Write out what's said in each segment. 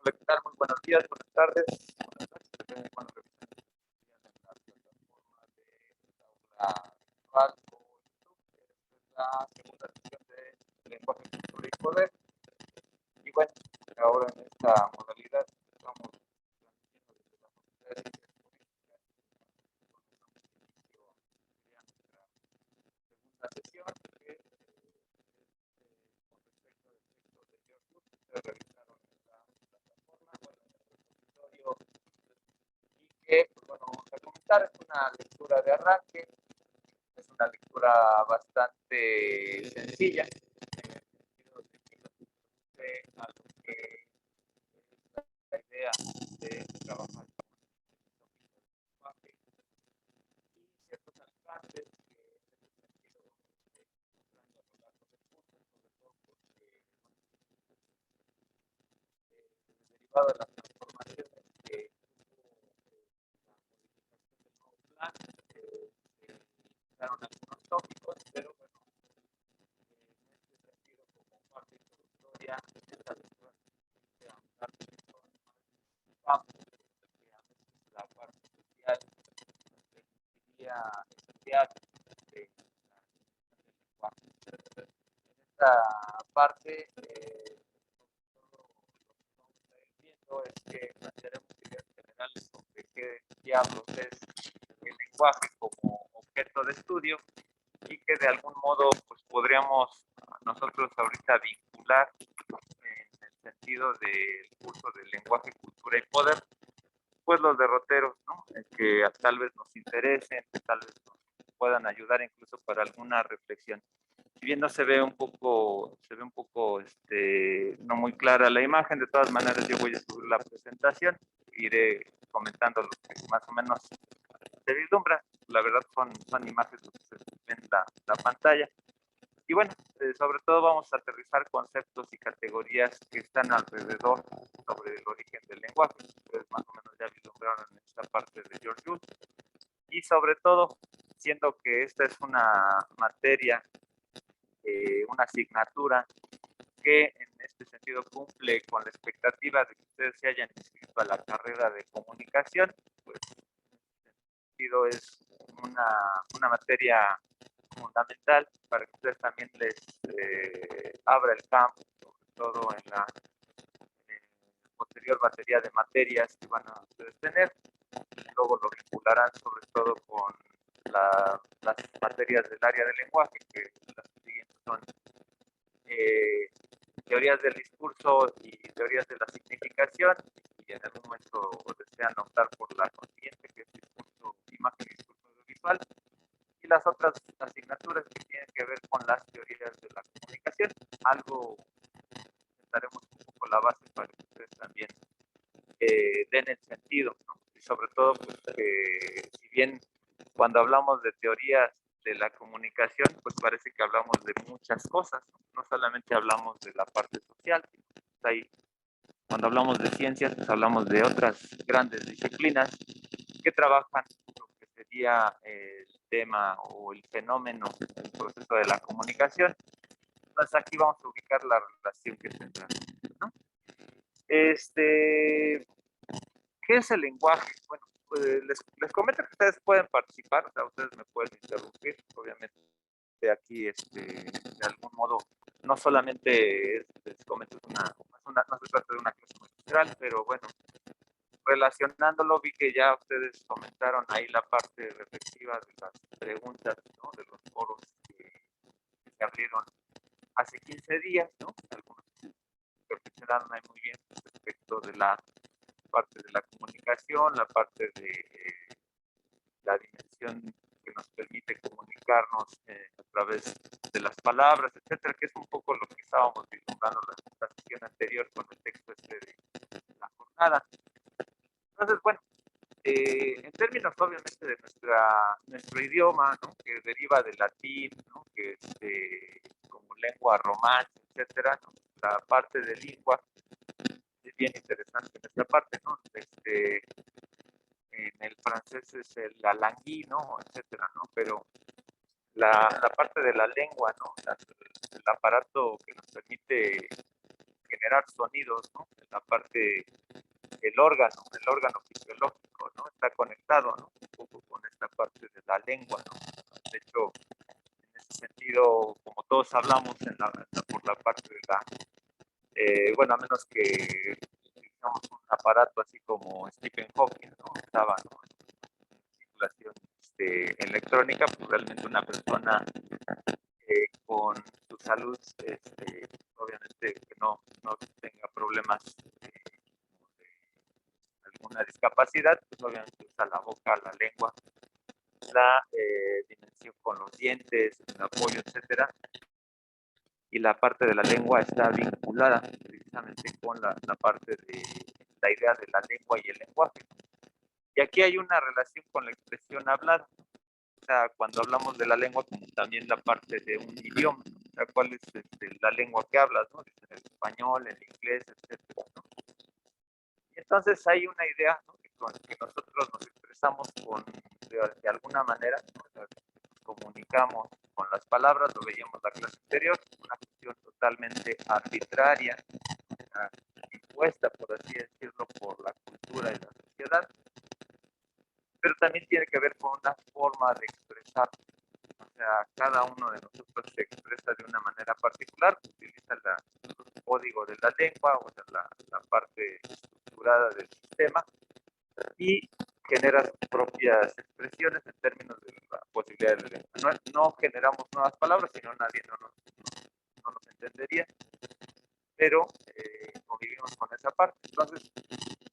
Hola, ¿qué tal? Muy buenos días, buenas tardes, buenas noches, depende de cuándo revisen en la plataforma de aula virtual o YouTube. Esta es la segunda sesión de lenguaje, cultura y poder. Y bueno, ahora en esta modalidad estamos transmitiendo desde la Facultad de Ciencias Políticas. Sería nuestra segunda sesión que es con respecto del texto de George Bush que se realizaron en la plataforma, bueno, en el repositorio. Y que, pues bueno, vamos a comentar, es una lectura de arranque, es una lectura bastante sencilla, en el sentido de que nos introduce a lo que es la idea de trabajar con el lenguaje y ciertos alcances que en ese sentido mostrando a lo largo del curso, sobre todo porque derivado de las transformaciones que tuvo la modificación del nuevo plan, se quitaron algunos tópicos, pero bueno, en este sentido, como parte introductoria, esta lectura se ahondar mucho en más campos, que a veces la parte social nos permitiría estudiar de la definición del lenguaje. En esta parte, todo lo que vamos a ir viendo es que plantearemos ideas generales sobre qué diablos es el lenguaje como objeto de estudio y que de algún modo pues podríamos nosotros ahorita vincular en el sentido del curso del lenguaje, cultura y poder, pues los derroteros, ¿no? Que tal vez nos interesen, que tal vez nos puedan ayudar incluso para alguna reflexión. Si bien no se ve un poco no muy clara la imagen, de todas maneras yo voy a subir la presentación, iré comentando lo que más o menos se vislumbra. La verdad son imágenes que se ven en la pantalla. Y bueno, sobre todo vamos a aterrizar conceptos y categorías que están alrededor sobre el origen del lenguaje. Ustedes más o menos ya vislumbraron en esta parte de George Bush. Y sobre todo, siendo que esta es una materia, una asignatura que en este sentido cumple con la expectativa de que ustedes se hayan inscrito a la carrera de comunicación, pues en este sentido es una materia fundamental para que ustedes también les abra el campo, sobre todo en la posterior batería de materias que van a ustedes tener. Luego lo vincularán sobre todo con las materias del área del lenguaje, que las siguientes son teorías del discurso y teorías de la significación, y en algún momento desean optar por la consiguiente, que es discurso, imagen y discurso audiovisual, y las otras asignaturas que tienen que ver con las teorías de la comunicación. Algo daremos un poco la base para que ustedes también den el sentido, ¿no? Y sobre todo, pues, si bien cuando hablamos de teorías de la comunicación, pues parece que hablamos de muchas cosas, ¿no? No solamente hablamos de la parte social, sino que ahí, cuando hablamos de ciencias, pues hablamos de otras grandes disciplinas que trabajan lo que sería el tema o el fenómeno, el proceso de la comunicación. Entonces aquí vamos a ubicar la relación que tendrán, ¿no? ¿Qué es el lenguaje? Bueno, pues les comento que ustedes pueden participar, o sea, ustedes me pueden interrumpir, obviamente aquí, de algún modo, no solamente les comento, no se trata de una clase magistral, pero bueno, relacionándolo, vi que ya ustedes comentaron ahí la parte reflexiva de las preguntas, ¿no? De los foros que se abrieron hace 15 días, ¿no? Algunos reflexionaron ahí muy bien respecto de la parte de la comunicación, la parte de la dimensión que nos permite comunicarnos a través de las palabras, etcétera, que es un poco lo que estábamos vislumbrando la sesión anterior con el texto de la jornada. Entonces, bueno, en términos obviamente de nuestro idioma, ¿no? Que deriva del latín, ¿no? Que como lengua romana, etcétera, ¿no? La parte de lengua es bien interesante en esta parte, ¿no? En el francés es la langue, ¿no? Etcétera, ¿no? Pero la parte de la lengua, ¿no? El aparato que nos permite generar sonidos, ¿no? En la parte, el órgano fisiológico, ¿no? Está conectado, ¿no? Un poco con esta parte de la lengua, ¿no? De hecho, en ese sentido, como todos hablamos por la parte de la, bueno, a menos que utilizamos un aparato así como Stephen Hawking, ¿no? Estaba, ¿no? En circulación electrónica, pues realmente una persona con su salud, obviamente que no tenga problemas de alguna discapacidad, pues obviamente usa la boca, la lengua, la dimensión con los dientes, el apoyo, etcétera, y la parte de la lengua está vinculada precisamente con la parte de la idea de la lengua y el lenguaje. Y aquí hay una relación con la expresión hablada. O sea, cuando hablamos de la lengua, como también la parte de un idioma, o sea, cuál es la lengua que hablas, ¿no? El español, el inglés, etcétera, ¿no? Y entonces hay una idea, ¿no? Que nosotros nos expresamos de alguna manera, ¿no? O sea, nos comunicamos con las palabras, lo veíamos la clase anterior, una cuestión totalmente arbitraria, impuesta, por así decirlo, por la cultura y la sociedad, pero también tiene que ver con una forma de expresar. O sea, cada uno de nosotros se expresa de una manera particular, utiliza el código de la lengua o de la parte estructurada del sistema y genera sus propias expresiones en términos de la posibilidad de lengua. No generamos nuevas palabras, sino nadie no nos entendería, pero convivimos con esa parte. Entonces,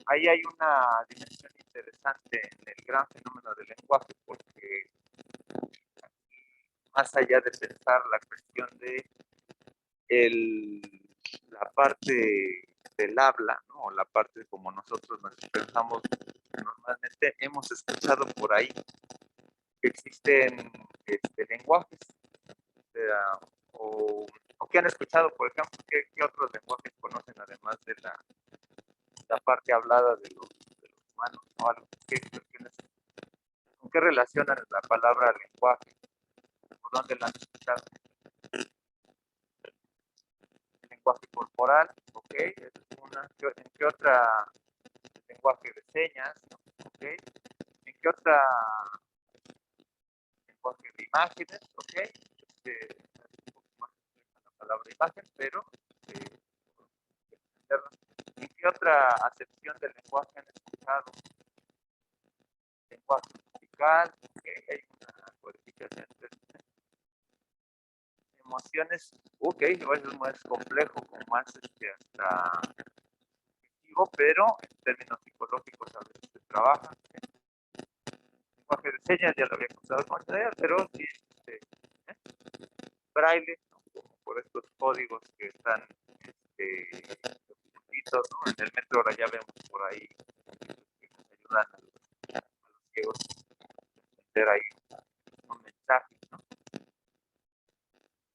ahí hay una dimensión interesante en el gran fenómeno del lenguaje, porque más allá de pensar la cuestión de la parte del habla, ¿no? O la parte como nosotros nos expresamos normalmente, hemos escuchado por ahí que existen lenguajes, o sea, o que han escuchado, por ejemplo, ¿qué otros lenguajes conocen además de la parte hablada de los humanos, ¿no? ¿Con qué relacionan la palabra lenguaje? ¿Por dónde la han escuchado? El lenguaje corporal, ¿ok? Es una. ¿En qué otra? Lenguaje de señas, ¿ok? ¿En qué otra? Lenguaje de imágenes, ¿ok? Es un poco más la palabra imagen, pero ¿en qué otra acepción del lenguaje han escuchado? Lenguaje musical, ¿ok? Hay una codificación de emociones, ok, a veces es más complejo, como más hasta objetivo, pero en términos psicológicos a veces se trabaja. Lenguaje de señas ya lo había contado con Andrea, pero sí, braille, ¿no? Como por estos códigos que están escritos, ¿no? En el metro ahora ya vemos por ahí que nos ayudan a los ciegos a entender ahí un mensaje, ¿no?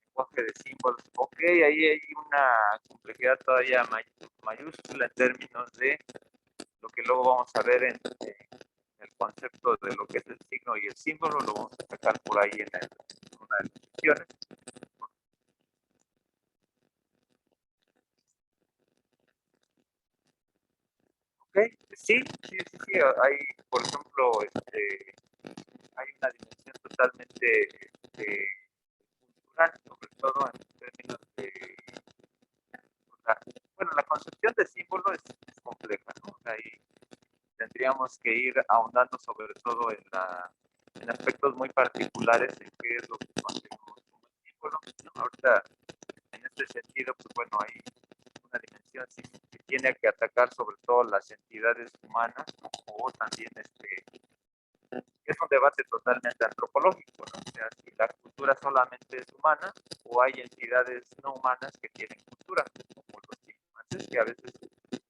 Lenguaje de símbolos, ok, ahí hay una complejidad todavía mayúscula en términos de lo que luego vamos a ver en el concepto de lo que es el signo y el símbolo, lo vamos a sacar por ahí en una de las secciones. Ok, sí, hay, por ejemplo, hay una dimensión totalmente cultural, sobre todo en términos de, bueno, la concepción de símbolo es compleja, ¿no? Ahí tendríamos que ir ahondando sobre todo en aspectos muy particulares en qué es lo que conseguimos como símbolo, ¿no? Ahorita, en este sentido, pues bueno, hay una dimensión sí, que tiene que atacar sobre todo las entidades humanas, ¿no? O también es un debate totalmente antropológico, ¿no? O sea, si la cultura solamente es humana o hay entidades no humanas que tienen cultura, como los chimpancés, que a veces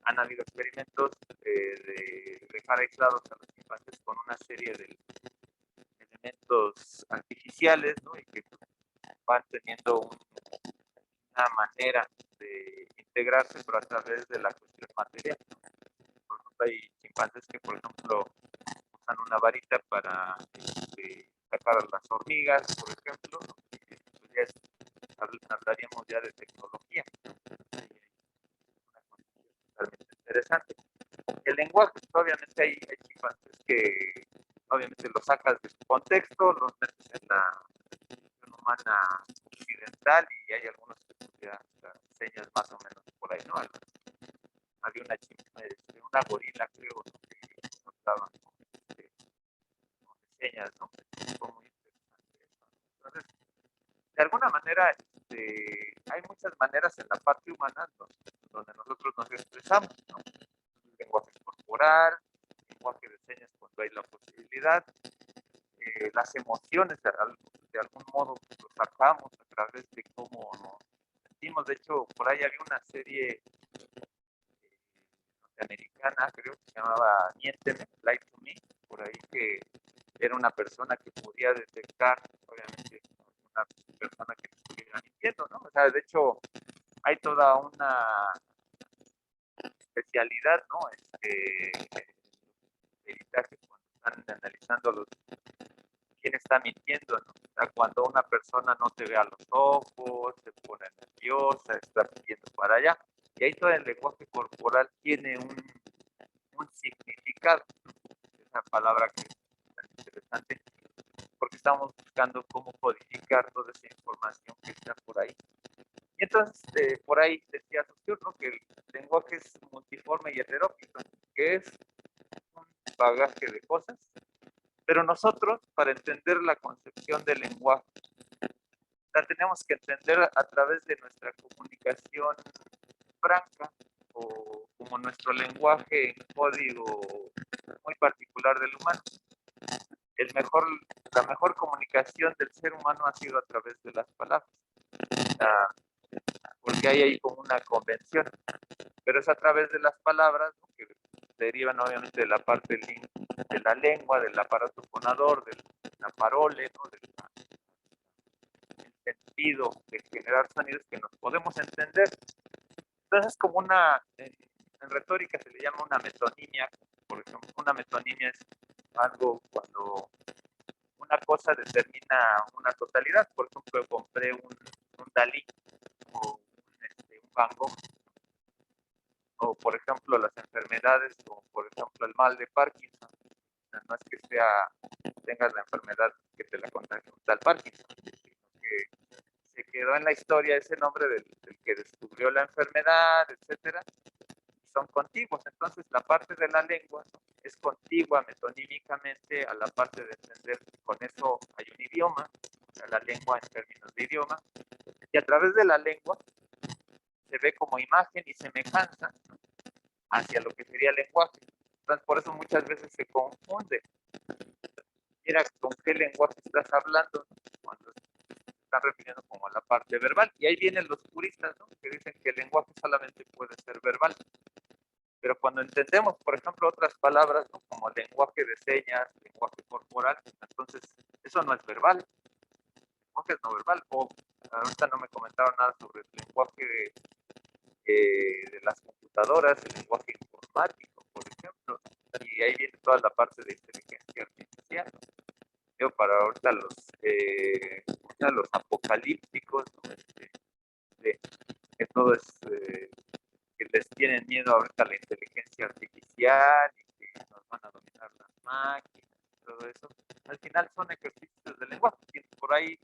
han habido experimentos de dejar aislados a los chimpancés con una serie de elementos artificiales, ¿no? Y que van teniendo una manera de integrarse, pero a través de la cuestión material, ¿no? Por ejemplo, hay chimpancés que, por ejemplo, usan una varita para sacar a las hormigas, por ejemplo, ¿no? Pues ya hablaríamos ya de tecnología, ¿no? interesante. El lenguaje, pues, obviamente hay chimpancés que obviamente lo sacas de su contexto, los metes en la cuestión humana occidental y hay algunos que estudian señas más o menos por ahí, ¿no? Había una gorila, creo, ¿no? Que contaban con señas, ¿no? Fue muy interesante eso. Entonces, de alguna manera, hay muchas maneras en la parte humana donde nosotros nos expresamos, ¿no? Lenguaje corporal, lenguaje de señas cuando hay la posibilidad, las emociones de algún modo lo sacamos a través de cómo nos sentimos. De hecho, por ahí había una serie norteamericana, creo que se llamaba Miénteme, Lie to Me, por ahí que era una persona que podía detectar, obviamente, una persona que estuviera mintiendo, ¿no? O sea, de hecho, hay toda una especialidad, ¿no? Peritaje cuando están analizando quién está mintiendo, ¿no? O sea, cuando una persona no te ve a los ojos, se pone nerviosa, está pidiendo para allá. Y ahí todo el lenguaje corporal tiene un significado, ¿no? Esa palabra que es tan interesante, porque estamos buscando cómo codificar toda esa información que está por ahí. Y entonces, por ahí decía Saussure, ¿no? Que el lenguaje es multiforme y heteróclito, que es un bagaje de cosas, pero nosotros, para entender la concepción del lenguaje, la tenemos que entender a través de nuestra comunicación franca o como nuestro lenguaje en código muy particular del humano. La mejor comunicación del ser humano ha sido a través de las palabras, porque hay ahí como una convención, pero es a través de las palabras, ¿no? Que derivan obviamente de la parte de la lengua, del aparato fonador, de la parole, ¿no? Del sentido de generar sonidos que nos podemos entender. Entonces, como en retórica se le llama una metonimia, por ejemplo, una metonimia es algo cuando una cosa determina una totalidad. Por ejemplo, compré un Dalí o un Van Gogh, o por ejemplo las enfermedades, o por ejemplo el mal de Parkinson. O sea, no es que tengas la enfermedad que te la contagie un tal Parkinson, sino que se quedó en la historia ese nombre del que descubrió la enfermedad, etcétera, son contiguos. Entonces, la parte de la lengua, ¿no? Es contigua metonímicamente a la parte de entender que con eso hay un idioma, o sea, la lengua en términos de idioma, y a través de la lengua se ve como imagen y semejanza, ¿no? Hacia lo que sería el lenguaje. Entonces, por eso muchas veces se confunde. Mira, ¿con qué lenguaje estás hablando? Cuando están refiriendo como a la parte verbal. Y ahí vienen los puristas, ¿no? Que dicen que el lenguaje solamente puede ser verbal. Pero cuando entendemos, por ejemplo, otras palabras, ¿no? Como lenguaje de señas, lenguaje corporal, entonces eso no es verbal, el lenguaje es no verbal. O ahorita no me comentaron nada sobre el lenguaje de las computadoras, el lenguaje informático, por ejemplo, y ahí viene toda la parte de inteligencia artificial. Yo para ahorita los apocalípticos, ¿no? Que todo es que les tienen miedo ahorita a la inteligencia artificial y que nos van a dominar las máquinas y todo eso, al final son ejercicios de lenguaje. Y por ahí,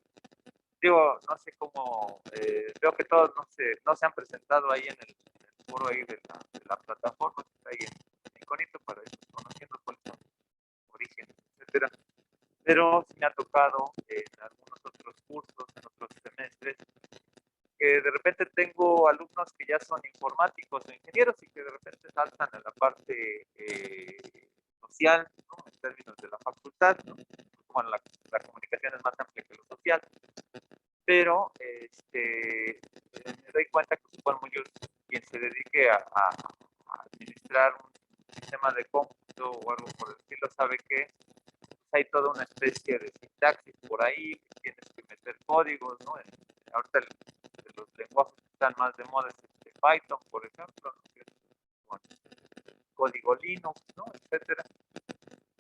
digo, no sé cómo, veo que todos no se han presentado ahí en el foro ahí de la plataforma que está ahí en Iconito para ir conociendo cuáles son los orígenes, etcétera. Pero sí me ha tocado en algunos otros cursos, en otros semestres, que de repente tengo alumnos que ya son informáticos o ingenieros y que de repente saltan a la parte social, ¿no? En términos de la facultad, ¿no? Bueno, la comunicación es más amplia que lo social, pero me doy cuenta que bueno, quien se dedique a administrar un sistema de cómputo o algo por el estilo sabe que hay toda una especie de sintaxis por ahí, que tienes que meter códigos, ¿no? Ahorita de los lenguajes que están más de moda es Python, por ejemplo, ¿no? Que es con código Linux, ¿no? Etcétera.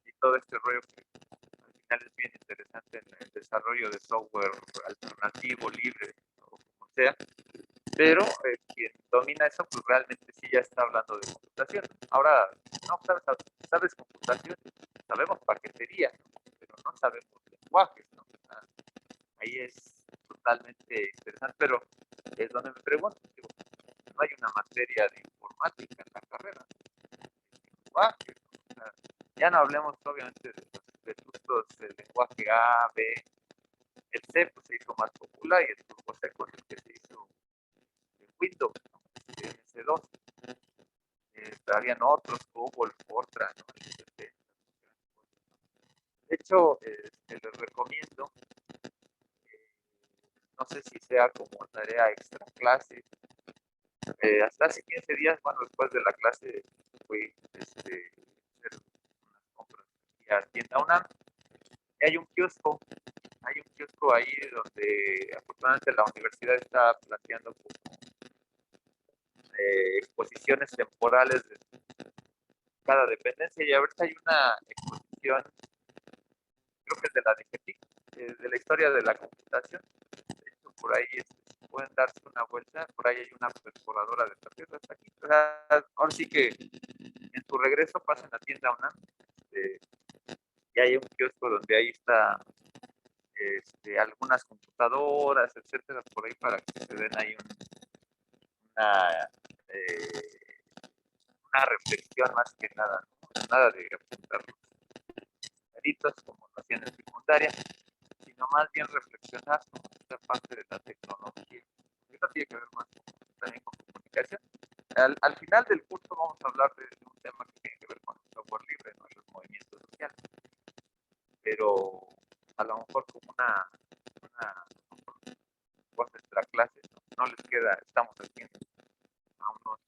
Y todo este rollo que al final es bien interesante en el desarrollo de software alternativo, libre, o como sea. Pero quien domina domina eso, pues realmente sí ya está hablando de computación. Ahora, no sabes computación, sabemos paquetería, ¿no? Pero no sabemos lenguajes, ¿no? Ahí es totalmente interesante, pero es donde me pregunto, digo, no hay una materia de informática en la carrera, de lenguajes, ¿no? O sea, ya no hablemos obviamente de los vetustos del lenguaje A, B, el C pues, se hizo más popular y el turbo C con el que se hizo en Windows, ¿no? MS2. Habían otros, Google, Fortran, ¿no? De hecho, les recomiendo, no sé si sea como tarea extra clase, hasta hace 15 días, bueno, después de la clase, fui hacer unas compras aquí a Tienda UNAM, y hay un kiosco ahí donde afortunadamente la universidad está planteando como, exposiciones temporales de cada dependencia, y ahorita hay una exposición, creo que es de la DGTIC, de la historia de la computación. De hecho, por ahí pueden darse una vuelta, por ahí hay una perforadora de tarjetas aquí. O sea, ahora sí que en tu regreso pasen a Tienda UNAM, y hay un kiosco donde ahí está algunas computadoras, etcétera, por ahí para que se den ahí una, eh, una reflexión más que nada, ¿no? Nada de apuntar los numeritos como lo hacían en secundaria, sino más bien reflexionar sobre esta parte de la tecnología. Eso tiene que ver más también con comunicación. Al final del curso vamos a hablar de un tema que tiene que ver con el software libre, ¿no? Y los movimientos sociales, pero a lo mejor como una nuestra clase, ¿no? No les queda, estamos aquí a unos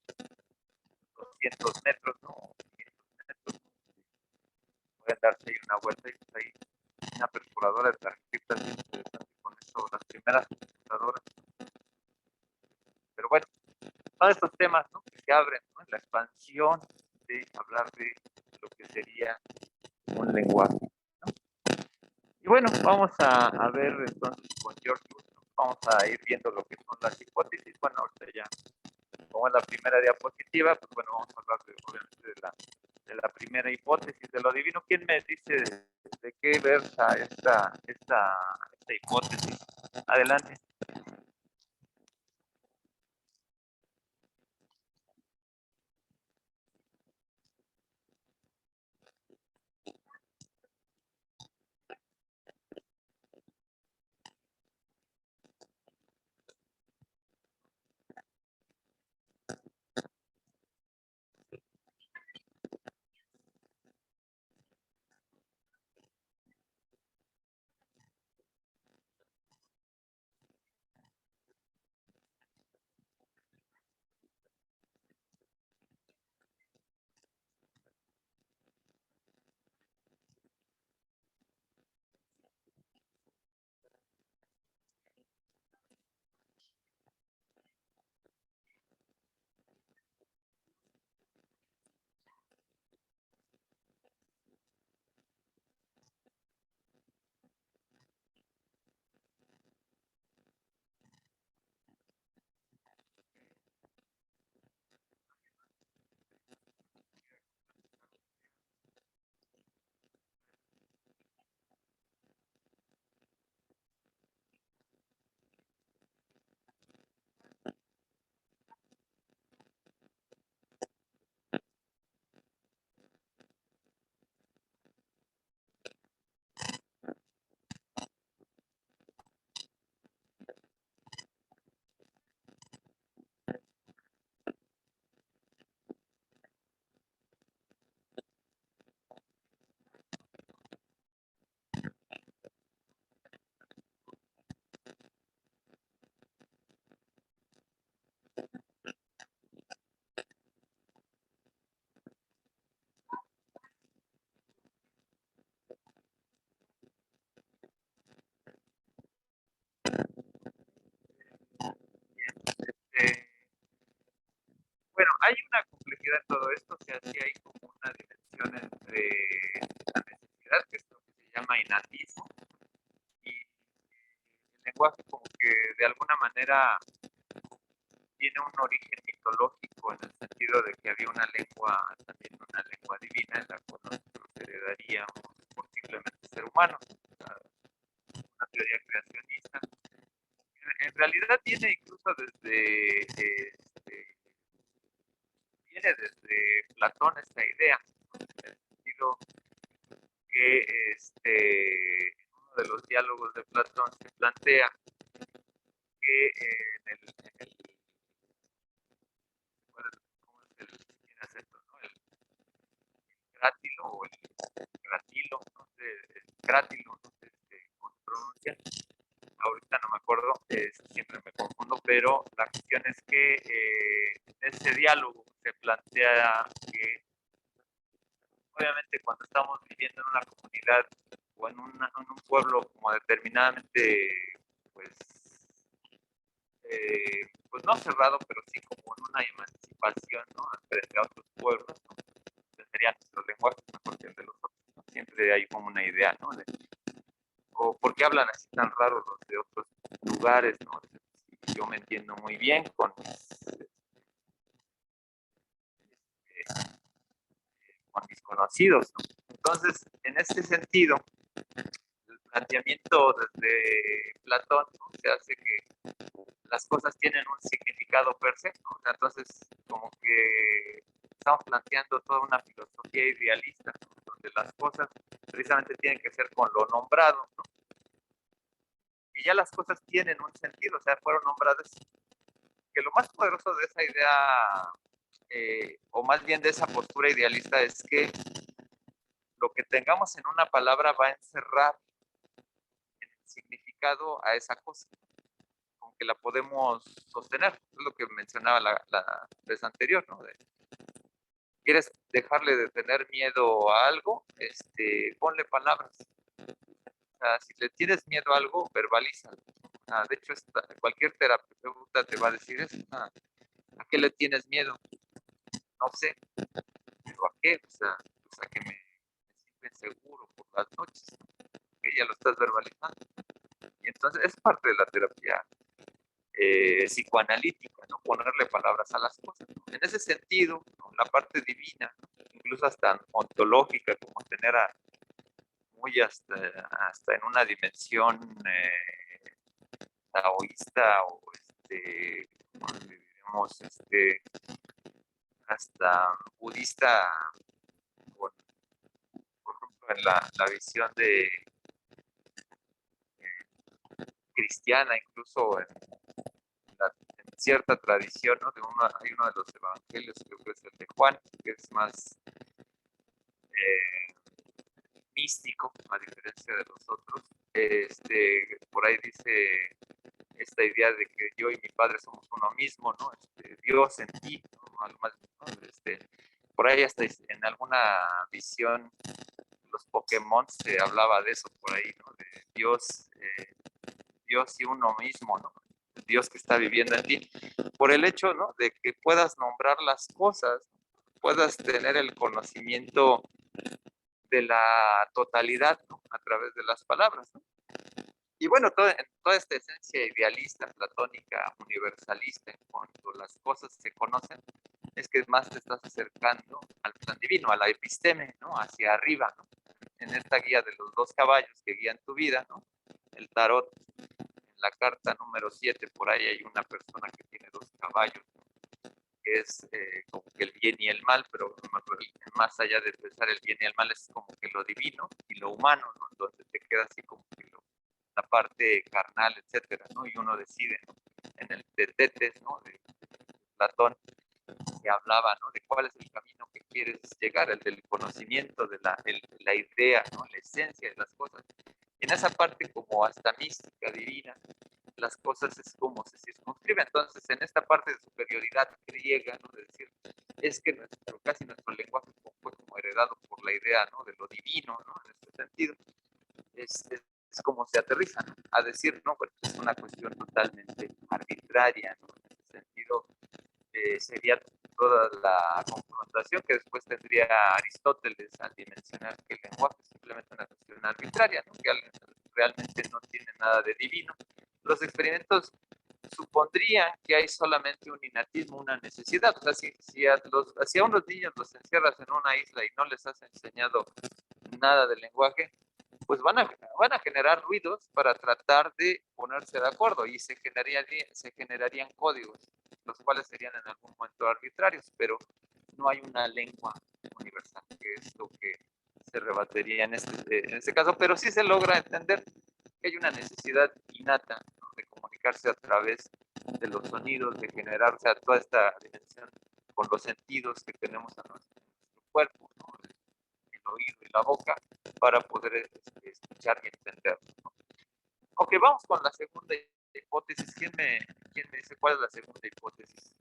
200 metros, ¿no? 500 metros, pueden darse ahí una vuelta y pues ahí una perforadora de tarjetas interesante con eso, las primeras computadoras. Pero bueno, son estos temas, ¿no? Que se abren, ¿no? La expansión de hablar de lo que sería un lenguaje, ¿no? Y bueno, vamos a ver entonces con George Bush, ¿no? Vamos a ir viendo lo que son las hipótesis. Bueno, ahorita ya, como es la primera diapositiva, pues bueno, vamos a hablar obviamente de la primera hipótesis de lo divino. ¿Quién me dice de qué versa esta hipótesis? Adelante. Este, bueno, hay una complejidad en todo esto, o sea, sí hay como una dimensión entre la necesidad, que es lo que se llama innatismo, y el lenguaje como que de alguna manera tiene un origen mitológico en el sentido de que había una lengua, también una lengua divina, en la cual nosotros heredaríamos por simplemente ser humanos, una teoría creacionista. En realidad viene incluso viene desde Platón esta idea, ¿no? En el sentido que en uno de los diálogos de Platón se plantea que ¿cómo es tiene acento, ¿no? El grátilo o el gratilo, no sé, el grátilo, no sé cómo se pronuncia, ahorita no me acuerdo, siempre me confundo, pero la cuestión es que en ese diálogo se plantea que obviamente cuando estamos viviendo en una comunidad o en un pueblo como determinadamente, pues, pues no cerrado, pero sí como en una emancipación, ¿no? Frente a otros pueblos, ¿no? Sería nuestro lenguaje mejor que el de los otros, ¿no? Siempre hay como una idea, ¿no? O por qué hablan así tan raro los de otros lugares, ¿no? Yo me entiendo muy bien con mis conocidos, ¿no? Entonces, en este sentido, el planteamiento desde Platón, ¿no? Se hace que las cosas tienen un significado per se, ¿no? Entonces, como que estamos planteando toda una filosofía idealista, ¿no? Donde las cosas precisamente tienen que ser con lo nombrado, ¿no? Y ya las cosas tienen un sentido, o sea, fueron nombradas. Que lo más poderoso de esa idea, o más bien de esa postura idealista, es que lo que tengamos en una palabra va a encerrar en el significado a esa cosa, aunque la podemos sostener. Es lo que mencionaba la vez anterior, ¿no? ¿Quieres dejarle de tener miedo a algo? Ponle palabras. O sea, si le tienes miedo a algo, verbalízalo. De hecho, cualquier terapeuta te va a decir eso. ¿A qué le tienes miedo? No sé, pero ¿a qué? O sea, pues a que me sienta inseguro por las noches, que ya lo estás verbalizando. Y entonces es parte de la terapia psicoanalítica, ¿no? Ponerle palabras a las cosas, ¿no? En ese sentido, ¿no? La parte divina, incluso hasta ontológica, como tener muy hasta en una dimensión taoísta o digamos, hasta budista, por ejemplo, en la visión cristiana, incluso en cierta tradición, ¿no? Hay uno de los evangelios, creo que es el de Juan, que es más místico, a diferencia de los otros. Por ahí dice esta idea de que yo y mi padre somos uno mismo, ¿no? Dios en ti, ¿no? Algo más, ¿no? Por ahí hasta en alguna visión los Pokémon se hablaba de eso por ahí, ¿no? De Dios y uno mismo, ¿no? Dios que está viviendo en ti. Por el hecho, ¿no? De que puedas nombrar las cosas, puedas tener el conocimiento de la totalidad, ¿no? A través de las palabras, ¿no? Y bueno, toda esta esencia idealista, platónica, universalista, en cuanto las cosas se conocen, es que más te estás acercando al plan divino, a la episteme, ¿no? Hacia arriba, ¿no? En esta guía de los dos caballos que guían tu vida, ¿no? El tarot, en la carta número 7, por ahí hay una persona que tiene dos caballos, ¿no? Que es como que el bien y el mal, pero más allá de pensar el bien y el mal es como que lo divino y lo humano, ¿no? Donde te queda así como que la parte carnal, etcétera, ¿no? Y uno decide, ¿no? En el de Tetes, ¿no? De Platón, que hablaba, ¿no? De cuál es el camino que quieres llegar, el del conocimiento, de la idea, ¿no? La esencia de las cosas. Y en esa parte como hasta mística, divina, las cosas es como se circunscribe. Entonces, en esta parte de superioridad griega, ¿no? De decir, es que casi nuestro lenguaje fue como heredado por la idea, ¿no? De lo divino, ¿no? En este sentido, es como se aterriza, ¿no? A decir, no, pues es una cuestión totalmente arbitraria, ¿no? En ese sentido, sería toda la confrontación que después tendría Aristóteles al dimensionar que el lenguaje es simplemente una cuestión arbitraria, ¿no? Que realmente no tiene nada de divino. Los experimentos supondrían que hay solamente un innatismo, una necesidad. O sea, si a unos niños los encierras en una isla y no les has enseñado nada del lenguaje, pues van a generar ruidos para tratar de ponerse de acuerdo y se generarían códigos, los cuales serían en algún momento arbitrarios, pero no hay una lengua universal, que es lo que se rebatiría en este caso, pero sí se logra entender que hay una necesidad innata, ¿no?, de comunicarse a través de los sonidos, de generar, o sea, toda esta dimensión con los sentidos que tenemos a nuestro cuerpo, ¿no?, el oído y la boca, para poder escuchar y entender, ¿no? Ok, vamos con la segunda hipótesis. ¿Quién me dice cuál es la segunda hipótesis?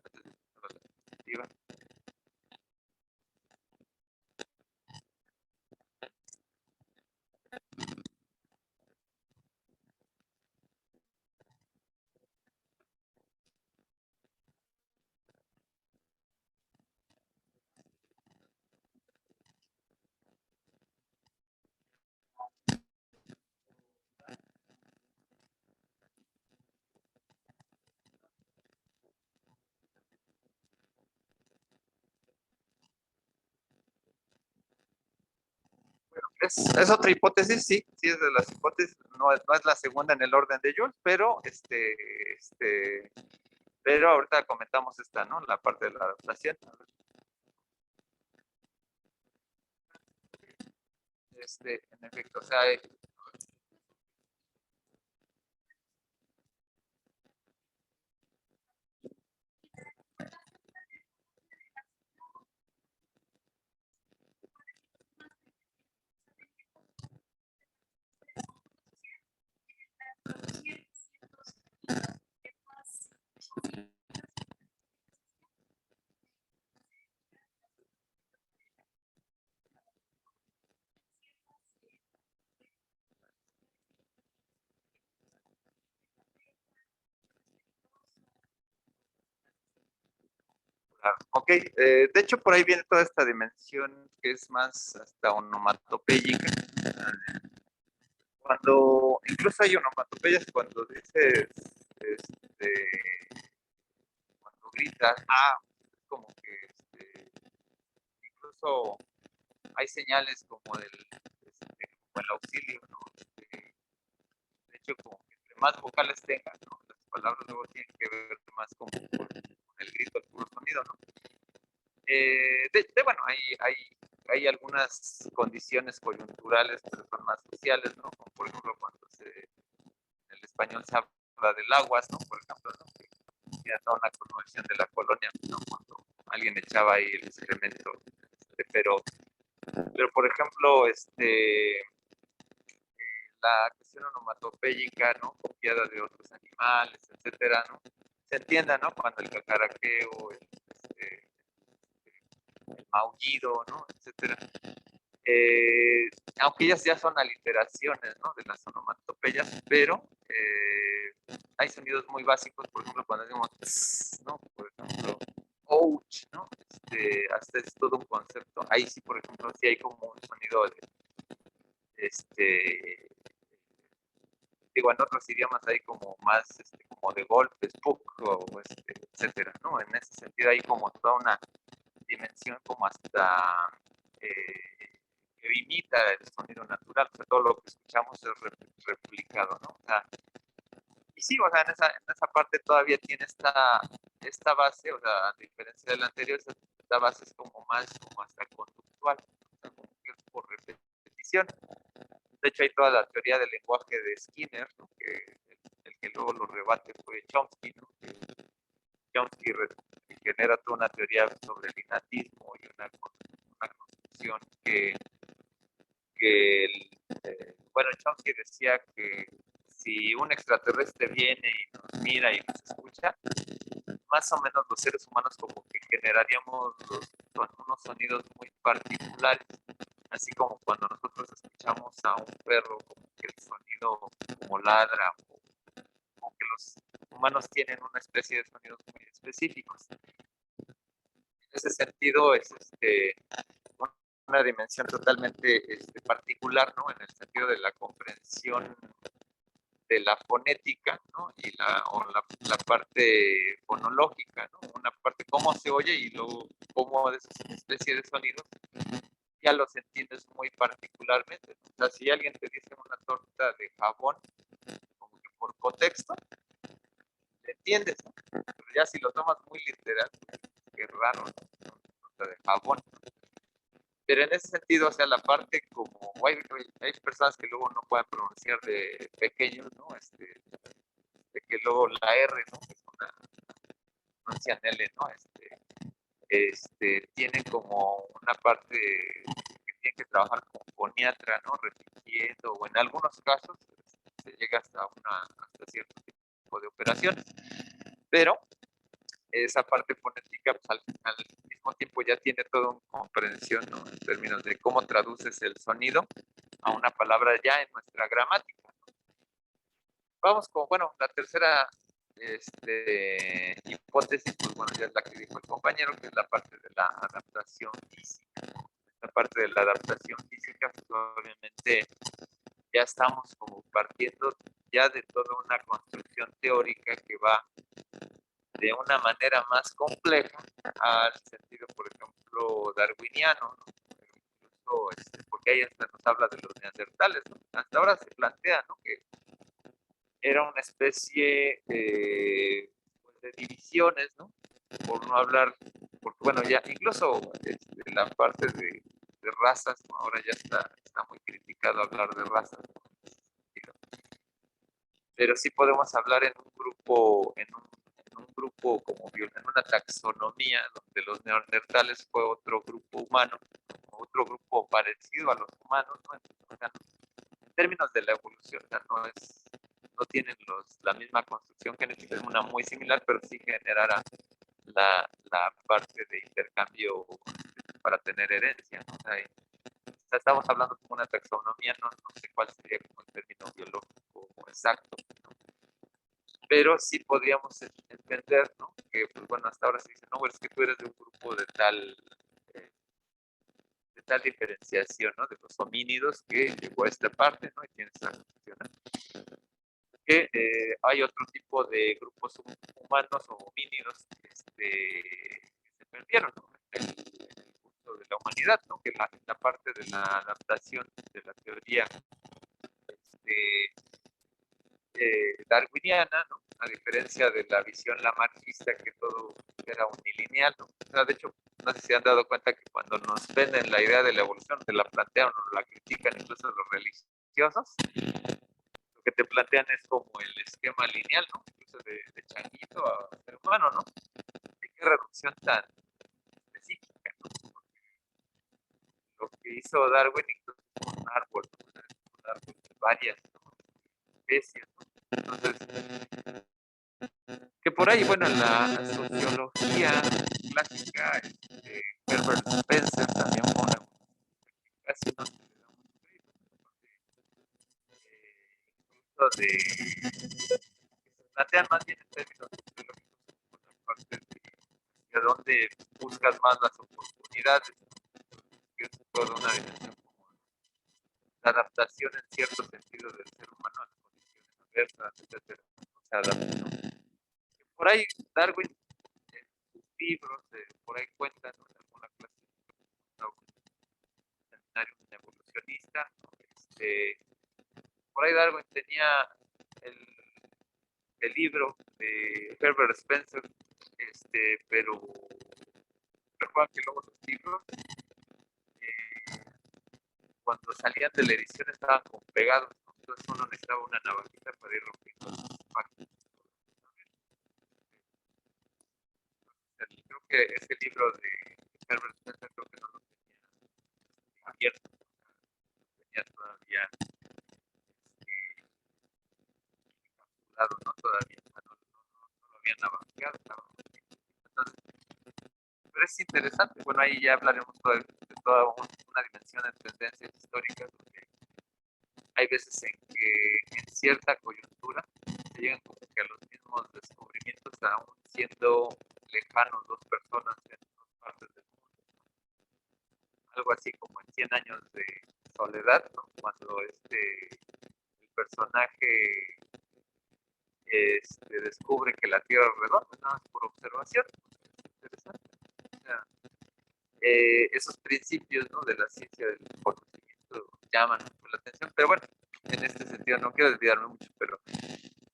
Es otra hipótesis, sí, sí es de las hipótesis, no es la segunda en el orden de Jules, pero pero ahorita comentamos esta, ¿no? La parte de la adaptación. En efecto, o sea, ok, de hecho por ahí viene toda esta dimensión que es más hasta onomatopéyica. Cuando, incluso hay onomatopeyas cuando dices, este, cuando gritas, como que, incluso hay señales como como el auxilio, ¿no? De hecho, como que entre más vocales tengas, ¿no?, las palabras luego tienen que ver más con el grito, el puro sonido, ¿no? Bueno, hay algunas condiciones coyunturales, pero son más sociales, ¿no? Como por ejemplo cuando en el español se habla del aguas, ¿no? Por ejemplo, ¿no?, que tiene toda una connotación de la colonia, ¿no?, cuando alguien echaba ahí el excremento, pero por ejemplo, la cuestión onomatopéyica, ¿no?, copiada de otros animales, etcétera, ¿no? Se entienda, ¿no?, cuando el cacaraqueo, el maullido, ¿no?, etcétera. Aunque ellas ya son aliteraciones, ¿no?, de las onomatopeyas, pero hay sonidos muy básicos, por ejemplo, cuando decimos tss, ¿no?, por ejemplo, ouch, ¿no? Hasta es todo un concepto. Ahí sí, por ejemplo, sí hay como un sonido este, digo, en otros idiomas hay como más, como de golpes, puk, o etcétera, ¿no? En ese sentido hay como toda una dimensión como hasta que imita el sonido natural, o sea, todo lo que escuchamos es replicado, ¿no? O sea, y sí, o sea, en esa parte todavía tiene esta base, o sea, a diferencia de la anterior, esta base es como más, como hasta conductual, o sea, como que es por repetición. De hecho, hay toda la teoría del lenguaje de Skinner, ¿no?, que el que luego lo rebate fue Chomsky, ¿no? Que Chomsky genera toda una teoría sobre el innatismo y una construcción bueno, Chomsky decía que si un extraterrestre viene y nos mira y nos escucha, más o menos los seres humanos como que generaríamos unos sonidos muy particulares, así como cuando nosotros escuchamos a un perro, como que el sonido como ladra, o como que los humanos tienen una especie de sonidos muy específicos. En ese sentido es una dimensión totalmente particular, ¿no?, en el sentido de la comprensión de la fonética, ¿no? Y la parte fonológica, ¿no? Una parte cómo se oye y luego cómo de esa especie de sonidos ya los entiendes muy particularmente. O sea, si alguien te dice una torta de jabón, como que por contexto, te entiendes, ¿no? Pero ya si lo tomas muy literal, qué raro, ¿no? Una torta de jabón. Pero en ese sentido, o sea, la parte como, hay personas que luego no pueden pronunciar de pequeños, ¿no? De que luego la R, ¿no? Que es una pronuncian L, ¿no? Tienen como una parte que tienen que trabajar con foniatra, ¿no? Repitiendo, o en algunos casos se llega hasta cierto tipo de operaciones. Pero esa parte fonética, pues, al mismo tiempo ya tiene toda una comprensión, ¿no? En términos de cómo traduces el sonido a una palabra ya en nuestra gramática. Vamos con, bueno, la tercera hipótesis, pues bueno, ya es la que dijo el compañero, que es la parte de la adaptación física. La parte de la adaptación física, pues obviamente ya estamos como partiendo ya de toda una construcción teórica que va de una manera más compleja al sentido, por ejemplo, darwiniano, ¿no? Incluso, porque ahí hasta nos habla de los neandertales, ¿no? Hasta ahora se plantea, ¿no? Que era una especie pues de divisiones, ¿no? Por no hablar, porque bueno, ya incluso la parte de razas, ¿no? Ahora ya está muy criticado hablar de razas, ¿no? Pero sí podemos hablar en un grupo como en una taxonomía donde los neandertales fue otro grupo humano, otro grupo parecido a los humanos, ¿no? O sea, en términos de la evolución, o sea, no tienen la misma construcción genética, es una muy similar, pero sí generará la parte de intercambio para tener herencia, ¿no? O sea, estamos hablando como una taxonomía, no sé cuál sería como el término biológico exacto, ¿no? Pero sí podríamos entender, ¿no? Que, pues bueno, hasta ahora se dice, no, es que tú eres de un grupo eh, de tal diferenciación, ¿no? De los homínidos que llegó a esta parte, ¿no? Y tienes esa función, que hay otro tipo de grupos humanos o homínidos que se perdieron, ¿no? En el curso de la humanidad, ¿no? Que la parte de la adaptación de la teoría este, darwiniana, ¿no? A diferencia de la visión lamarckista, que todo era unilineal, ¿no? O sea, de hecho, no sé si han dado cuenta que cuando nos venden la idea de la evolución, te la plantean o la critican incluso los religiosos, lo que te plantean es como el esquema lineal, ¿no? Incluso de changuito a ser humano, ¿no? ¿De qué reducción tan específica, ¿no? Lo que hizo Darwin incluso con un árbol, ¿no? Un árbol de varias, ¿no? Especies, ¿no? Entonces, que por ahí, bueno, en la sociología clásica, Herbert Spencer también fue una casi no se le da mucho crédito, incluso se plantean más bien en términos sociológicos por la parte de dónde buscas más las oportunidades, que es toda una dimensión como la adaptación en cierto sentido del ser humano a las condiciones adversas, etcétera. O sea, por ahí Darwin en sus libros, por ahí cuentan, ¿no? En alguna clase, ¿no? Un seminario evolucionista, ¿no? Por ahí Darwin tenía el, el libro de Herbert Spencer, pero recuerdan que luego los libros, cuando salían de la edición, estaban como pegados, ¿no? Entonces uno necesitaba una navajita para ir rompiendo las páginas. Creo que ese libro de Herbert Spencer creo que no lo tenía abierto, tenía todavía capturado, no todavía, no lo habían navajeado. Entonces, pero es interesante, bueno, ahí ya hablaremos de toda una dimensión de tendencias históricas, donde hay veces en que en cierta coyuntura se llegan como que a los mismos descubrimientos, aún siendo lejanos dos personas en dos partes del mundo. Algo así como en 100 años de soledad, ¿no? Cuando el personaje descubre que la Tierra es redonda, nada más por observación. Interesante. O sea, esos principios, ¿no?, de la ciencia del conocimiento llaman mucho la atención, pero bueno, en este sentido no quiero desviarme mucho, pero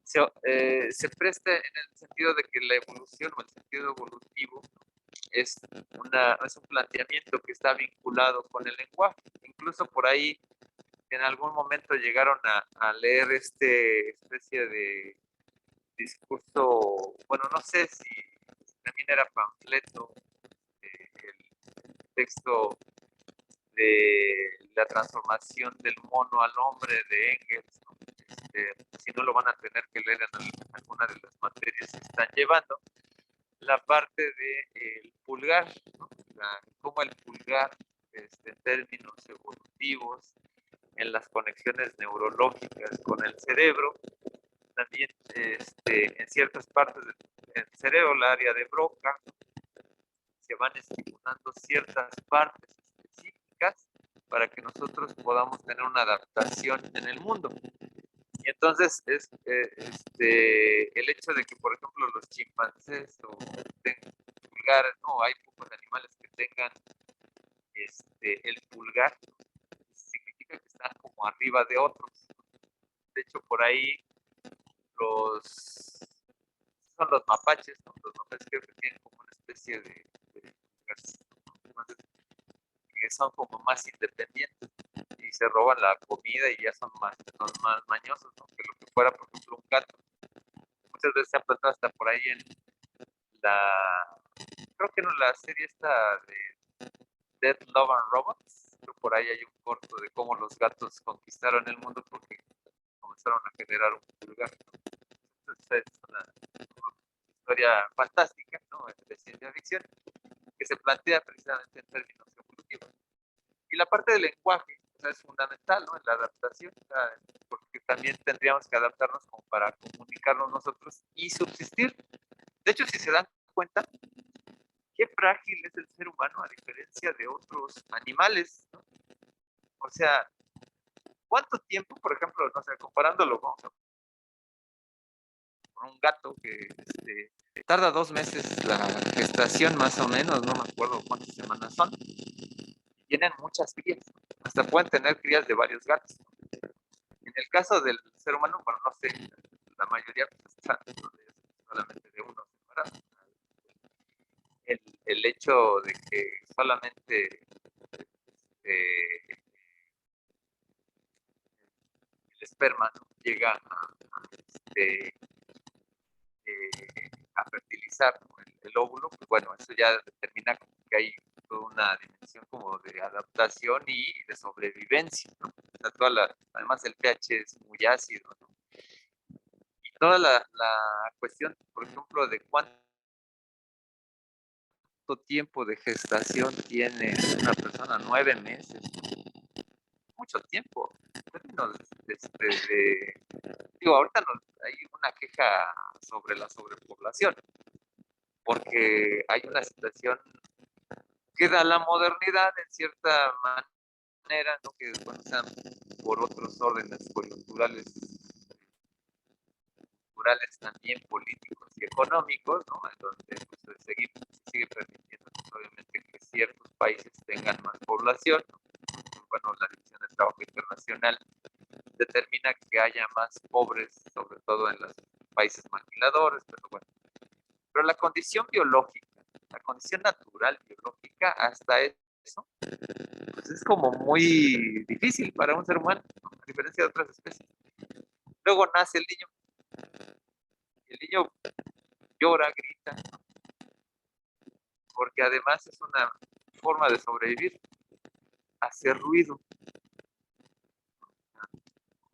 se presta en el sentido de que la evolución o el sentido evolutivo es, es un planteamiento que está vinculado con el lenguaje. Incluso por ahí en algún momento llegaron a leer especie de discurso, bueno, no sé si también era panfleto, el texto de la transformación del mono al hombre de Engels, ¿no? Si no lo van a tener que leer en alguna de las materias que están llevando, la parte del pulgar, ¿no? Cómo el pulgar, en términos evolutivos, en las conexiones neurológicas con el cerebro, también en ciertas partes del cerebro, el área de Broca, se van estimulando ciertas partes específicas para que nosotros podamos tener una adaptación en el mundo. Y entonces el hecho de que, por ejemplo, los chimpancés o tengan pulgar, no, hay pocos animales que tengan el pulgar, significa que están como arriba de otros. De hecho, por ahí son los mapaches, ¿no? Los mapaches creo que tienen como una especie de que son como más independientes y se roban la comida y ya son más mañosos, ¿no?, que lo que fuera, por ejemplo, un gato. Muchas veces se ha planteado hasta por ahí en creo que en la serie esta de Dead Love and Robots, pero por ahí hay un corto de cómo los gatos conquistaron el mundo porque comenzaron a generar un pulgar, ¿no? Entonces es una historia fantástica, ¿no?, de ciencia ficción, que se plantea precisamente en términos evolutivos. Y la parte del lenguaje, o sea, es fundamental, ¿no?, en la adaptación, o sea, porque también tendríamos que adaptarnos como para comunicarnos nosotros y subsistir. De hecho, si se dan cuenta, qué frágil es el ser humano a diferencia de otros animales, ¿no? O sea, ¿cuánto tiempo, por ejemplo, no sé, comparándolo, vamos a con un gato que tarda 2 meses la gestación más o menos, no me acuerdo cuántas semanas son, tienen muchas crías, hasta pueden tener crías de varios gatos. En el caso del ser humano, bueno, no sé, la mayoría pues, están solamente de uno separados. El hecho de que solamente el esperma, ¿no?, llega a fertilizar, ¿no?, el óvulo, pues bueno, eso ya determina que hay toda una dimensión como de adaptación y de sobrevivencia, ¿no? O sea, además el pH es muy ácido, ¿no? Y toda la cuestión, por ejemplo, de cuánto tiempo de gestación tiene una persona, 9 meses, mucho tiempo. En términos digo, ahorita hay una queja sobre la sobrepoblación, porque hay una situación que da la modernidad en cierta manera, ¿no?, que bueno, sean por otros órdenes culturales también políticos y económicos, ¿no?, en donde pues, se sigue permitiendo pues, obviamente que ciertos países tengan más población, ¿no? Bueno, la División de Trabajo Internacional determina que haya más pobres, sobre todo en los países maquiladores, pero bueno. Pero la condición biológica, la condición natural biológica, hasta eso, pues es como muy difícil para un ser humano, ¿no?, a diferencia de otras especies. Luego nace el niño llora, grita, ¿no?, porque además es una forma de sobrevivir, hacer ruido.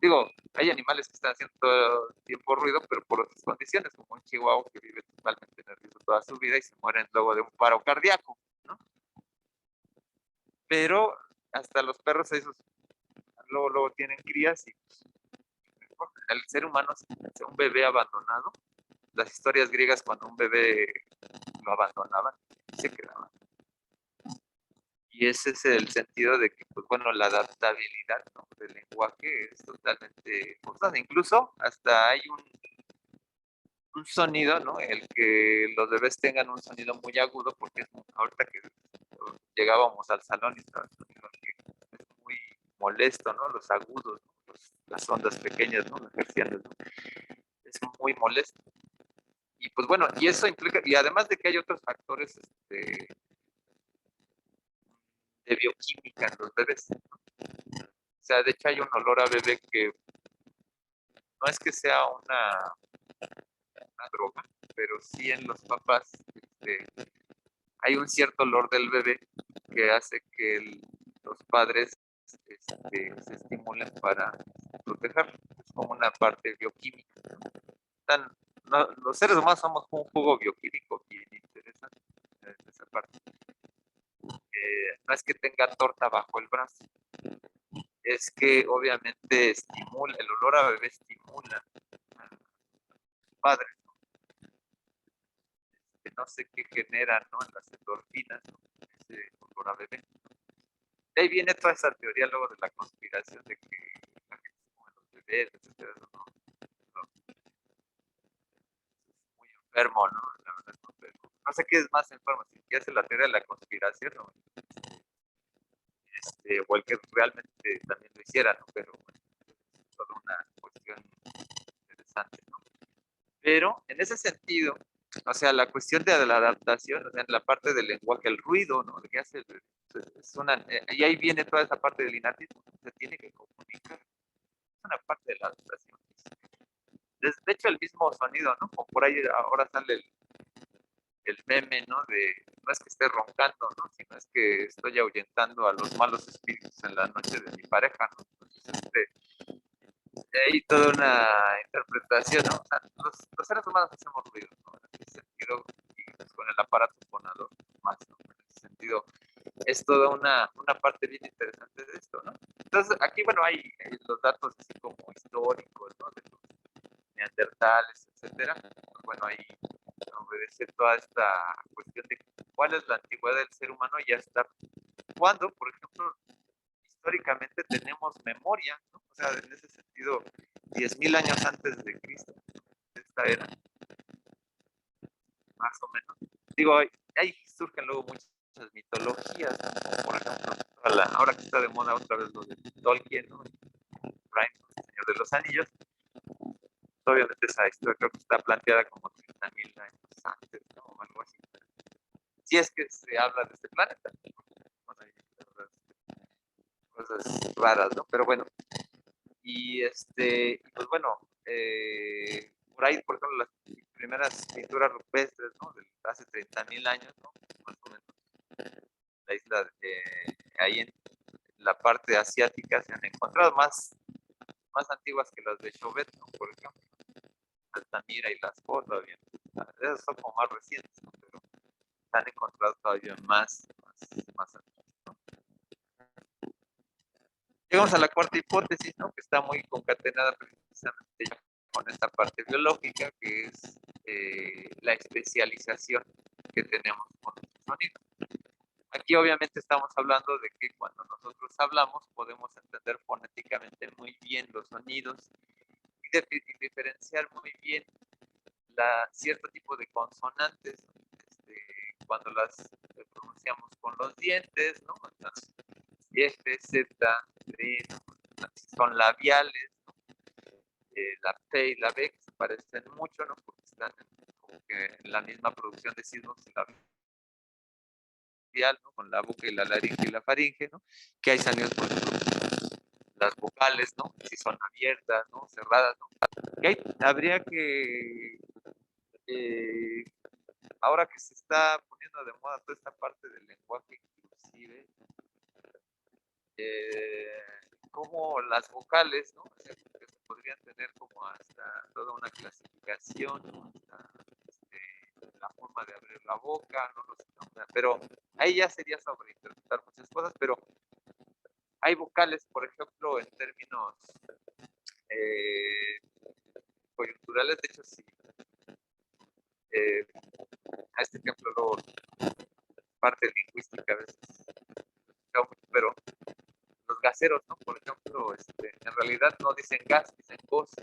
Digo, hay animales que están haciendo todo el tiempo ruido, pero por otras condiciones, como un chihuahua que vive totalmente nervioso toda su vida y se mueren luego de un paro cardíaco, ¿no? Pero hasta los perros esos luego tienen crías y el ser humano, un bebé abandonado, las historias griegas cuando un bebé lo abandonaban, se quedaban. Y ese es el sentido de que, pues bueno, la adaptabilidad, ¿no?, del lenguaje es totalmente forzada. Incluso hasta hay un sonido, ¿no? El que los bebés tengan un sonido muy agudo, porque ahorita que llegábamos al salón y estaba el sonido que es muy molesto, ¿no? Los agudos, ¿no? Las ondas pequeñas, ¿no? Las hercianas, ¿no? Es muy molesto. Y pues bueno, y eso implica, y además de que hay otros factores de bioquímica en los bebés, ¿no? O sea, de hecho hay un olor a bebé que no es que sea una droga, pero sí en los papás hay un cierto olor del bebé que hace que los padres se estimulen para protegerlo. Es como una parte bioquímica. Tan, no, los seres humanos somos un jugo bioquímico bien interesante en esa parte. No es que tenga torta bajo el brazo, es que obviamente estimula, el olor a bebé estimula a los padres, ¿no? Que no sé qué generan, ¿no? En las endorfinas, ¿no? Ese olor a bebé. De ahí viene toda esa teoría luego de la conspiración de que la gente se come los bebés, etcétera, ¿no? No, muy enfermo, ¿no? La verdad, no, pero no sé qué es más enfermo, si ya es la teoría de la conspiración o, o el que realmente también lo hiciera, ¿no? Pero bueno, es toda una cuestión interesante, ¿no? Pero en ese sentido, o sea, la cuestión de la adaptación, o sea, en la parte del lenguaje, el ruido, ¿no? Que hace, es una, y ahí viene toda esa parte del inatismo, se tiene que comunicar, es una parte de la adaptación. De hecho, el mismo sonido, ¿no? Como por ahí ahora sale el meme, ¿no? No es que esté roncando, ¿no? Sino es que estoy ahuyentando a los malos espíritus en la noche de mi pareja, ¿no? Entonces, hay toda una interpretación, ¿no? O sea, los seres humanos hacemos ruido, ¿no? En ese sentido, y pues con el aparato fonador más, ¿no? En ese sentido, es toda una parte bien interesante de esto, ¿no? Entonces, aquí, bueno, hay los datos así como históricos, ¿no? De los neandertales, etcétera. Pues, bueno, ahí obedece toda esta cuestión de cuál es la antigüedad del ser humano y hasta cuándo, por ejemplo, históricamente tenemos memoria, ¿no? O sea, en ese sentido, 10.000 años antes de Cristo, de esta era, más o menos. Digo, ahí surgen luego muchas mitologías, ¿no? Como por ejemplo, ahora que está de moda otra vez lo de Tolkien, ¿no? Prime, el Señor de los Anillos. Obviamente esa historia creo que está planteada como 30.000 años antes, ¿no? O algo así. Si es que se habla de este planeta. Bueno, hay cosas raras, ¿no? Pero bueno, pues bueno, por ahí, por ejemplo, las primeras pinturas rupestres, ¿no? De hace 30.000 años, ¿no? Más o menos, la isla, ahí en la parte asiática se han encontrado más antiguas que las de Chauvet, ¿no? Por ejemplo, Altamira y Lascaux todavía. Esas son como más recientes, ¿no? Pero se han encontrado todavía más antiguas, ¿no? Llegamos a la cuarta hipótesis, ¿no? Que está muy concatenada precisamente con esta parte biológica, que es la especialización que tenemos con el sonido. Aquí obviamente estamos hablando de que cuando nosotros hablamos podemos entender fonéticamente muy bien los sonidos y diferenciar muy bien cierto tipo de consonantes, cuando las pronunciamos con los dientes, ¿no? Entonces, F, Z, D, ¿no? Son labiales, ¿no? La P y la B que se parecen mucho, ¿no? Porque están como que en la misma producción de signos labial, ¿no? Con la boca y la laringe y la faringe, ¿no? Que hay sonidos, por ejemplo, las vocales, ¿no? Si son abiertas, ¿no? Cerradas, ¿no? Que habría que eh, ahora que se está poniendo de moda toda esta parte del lenguaje inclusive, eh, como las vocales, ¿no? O sea, que se podrían tener como hasta toda una clasificación, ¿no? Hasta, la forma de abrir la boca, no lo sé, ¿no? Pero ahí ya sería sobreinterpretar muchas cosas, pero hay vocales, por ejemplo, en términos eh, coyunturales, de hecho, sí. A este ejemplo, luego, parte lingüística a veces, pero los gaseros, ¿no? Por ejemplo, en realidad no dicen gas, dicen gas,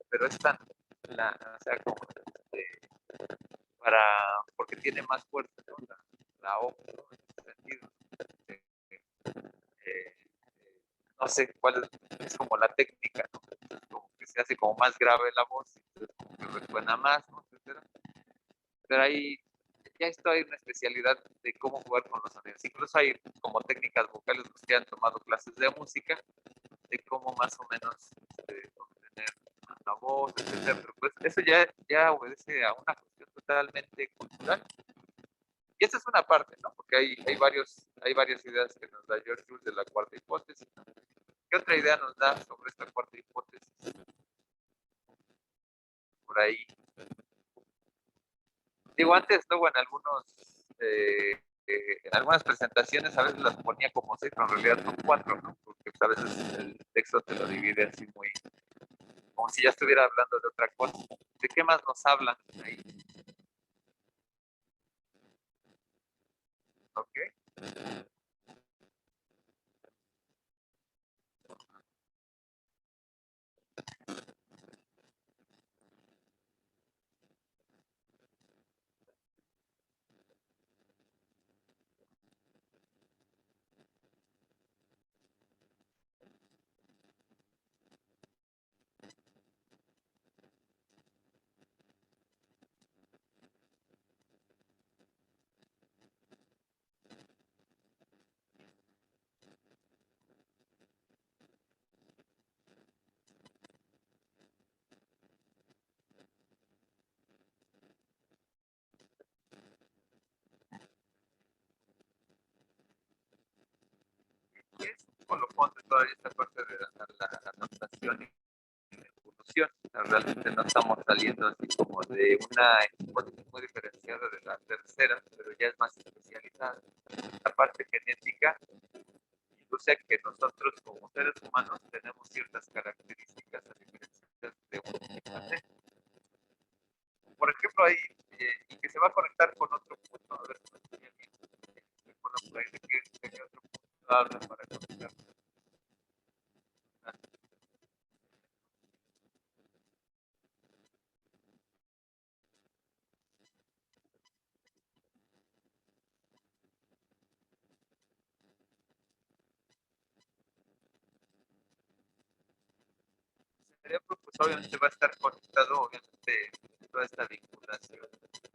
pero están, o sea, como para, porque tiene más fuerza, ¿no? La O, ¿no? En ese sentido. Eh, eh, no sé cuál es como la técnica, ¿no? Como que se hace como más grave la voz, entonces como que resuena más, ¿no? Etcétera. Pero ahí ya esto hay una especialidad de cómo jugar con los sonidos. Incluso hay como técnicas vocales los que han tomado clases de música, de cómo más o menos obtener la voz, etcétera. Pero pues eso ya obedece a una cuestión totalmente cultural. Y esa es una parte, ¿no? Porque hay varias ideas que nos da George Jules de la cuarta hipótesis, ¿no? ¿Qué otra idea nos da sobre esta cuarta hipótesis? Por ahí. Digo, antes, luego en algunas presentaciones a veces las ponía como seis, pero en realidad son cuatro, ¿no? Porque pues, a veces el texto te lo divide así muy, como si ya estuviera hablando de otra cosa. ¿De qué más nos hablan ahí? ¿Ok? Y es un colofón de toda esta parte de la adaptación y la evolución. O sea, realmente no estamos saliendo así como de una hipótesis muy diferenciada de la tercera, pero ya es más especializada. La parte genética induce a que nosotros como seres humanos tenemos ciertas características a diferencia de un chimpanzé. Por ejemplo, ahí, y que se va a conectar con otro punto, a ver si me estoy bien, recuerdo por ahí de qué otro punto habla para conectar. El cerebro, pues obviamente va a estar conectado, obviamente, toda esta vinculación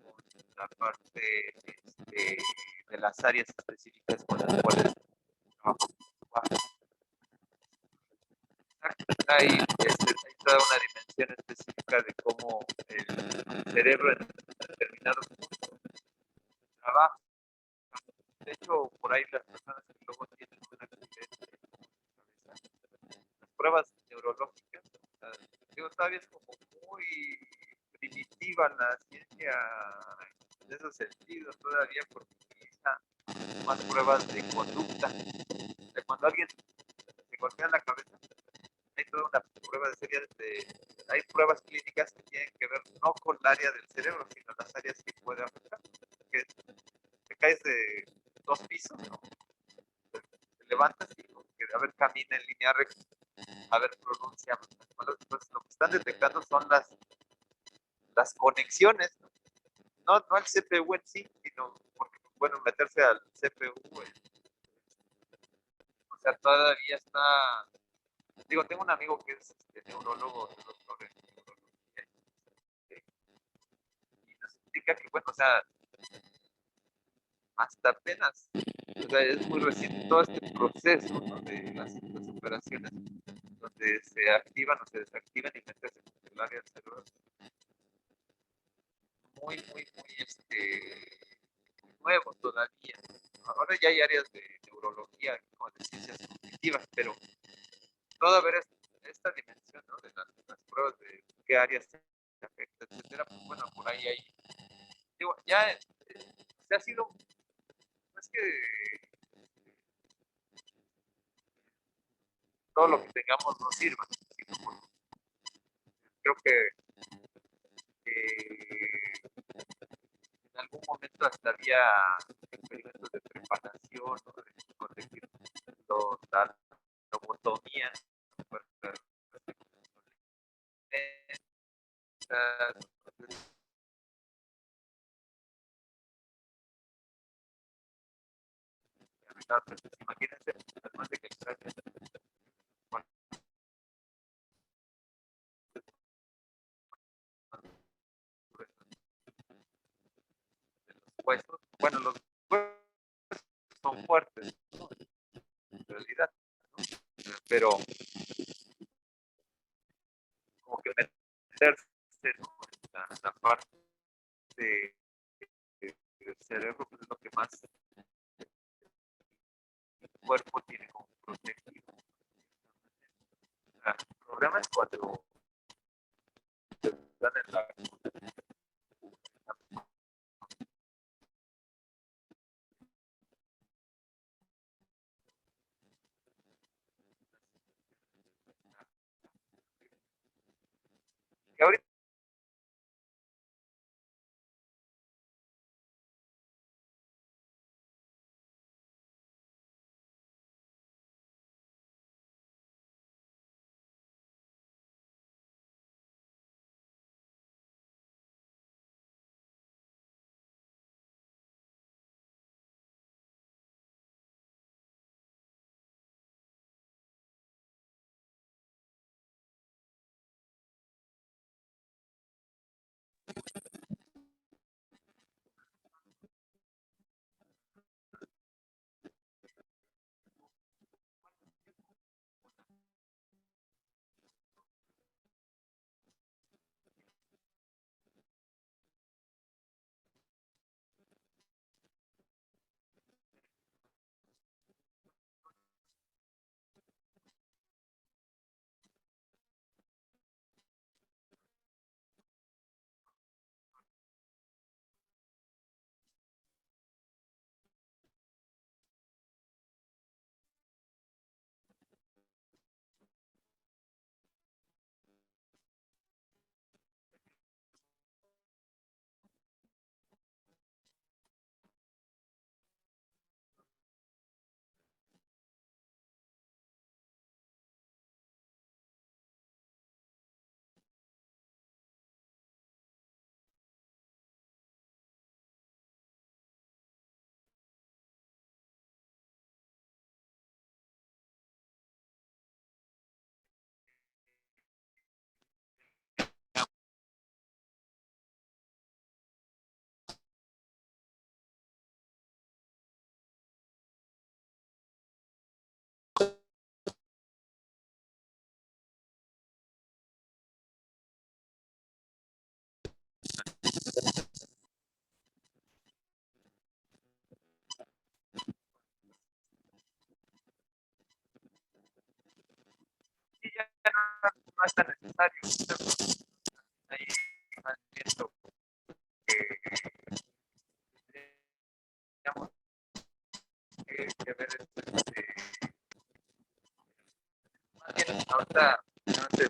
con la parte de las áreas específicas con las cuales trabajo. Hay toda una dimensión específica de cómo el cerebro en determinados puntos trabaja. De hecho, por ahí las personas que luego tienen un accidente en cabeza, las pruebas neurológicas, digo, todavía es como muy primitiva la ciencia en esos sentidos todavía porque utiliza más pruebas de conducta. De cuando alguien se golpea la cabeza, hay toda una prueba de serie hay pruebas clínicas que tienen que ver no con el área del cerebro, sino las áreas que puede afectar. Que te caes de 2 pisos, ¿no? Te levantas y que, a ver, camina en línea recta, a ver, pronuncia. Entonces, lo que están detectando son las conexiones, ¿no? No el CPU en sí, sino porque, bueno, meterse al CPU, o sea, todavía está. Digo, tengo un amigo que es neurólogo, doctor en neurología, y nos explica que, bueno, o sea, hasta apenas, o sea, es muy reciente todo este proceso, ¿no? De las operaciones donde se activan o se desactivan y meterse en el área del cerebro. Muy, nuevo todavía. Ahora ya hay áreas de neurología, como de ciencias cognitivas, pero todo ver esta dimensión, ¿no? De las pruebas de qué áreas se afecta, etcétera, pues bueno, por ahí hay. Digo, ya se ha sido, no es que todo lo que tengamos nos sirva, sino creo que en algún momento hasta había experimentos de preparación o de corregir la lobotomía, Claro, pues, imagínense, además de que extrañas, bueno, los huesos, bueno, los huesos son fuertes, ¿no? En realidad, ¿no? Pero como que meterse, ¿no? En la parte del cerebro, pues es lo que más el cuerpo tiene como protegido. El problema es cuando están en la y ahorita sí, ya no es tan necesario. Ahí más viendo que tendríamos que ver más bien ahorita no te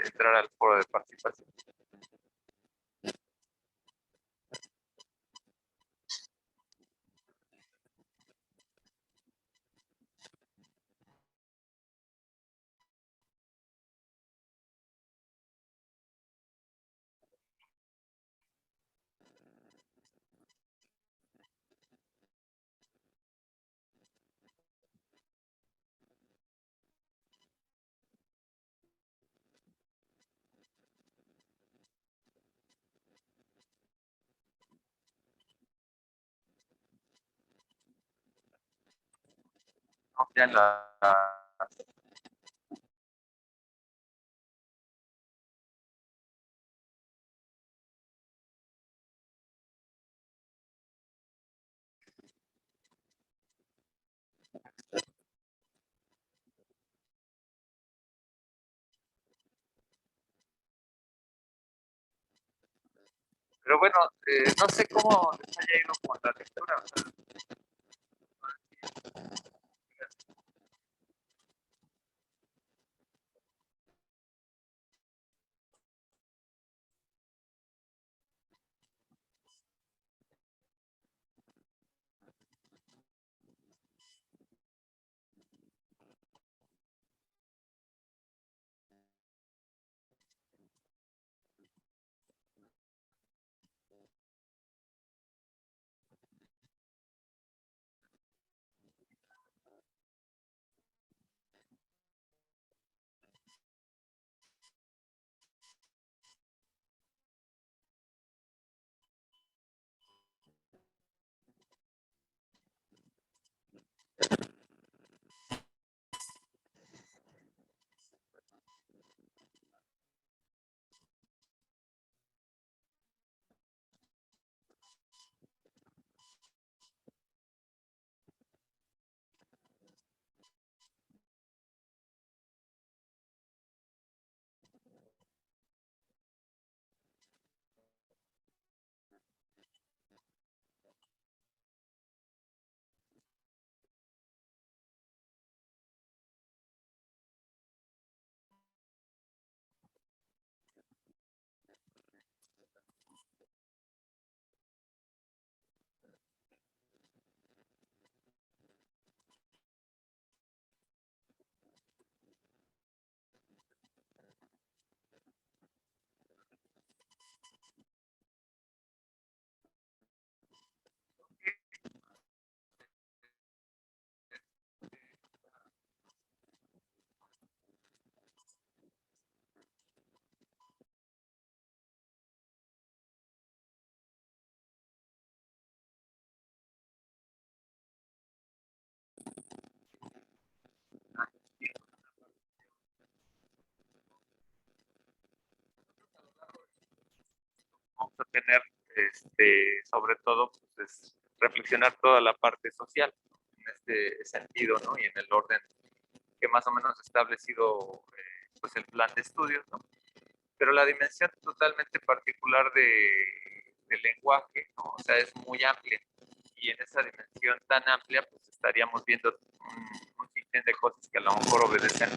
entrar al foro de participación. ¿No? Ya en la, pero bueno, no sé cómo les haya ido con la lectura. O sea, a tener, sobre todo, pues, es reflexionar toda la parte social, ¿no? En este sentido, ¿no? Y en el orden que más o menos establecido, pues el plan de estudios, ¿no? Pero la dimensión totalmente particular del lenguaje, ¿no? O sea, es muy amplia. Y en esa dimensión tan amplia, pues estaríamos viendo un sinfín de cosas que a lo mejor obedecen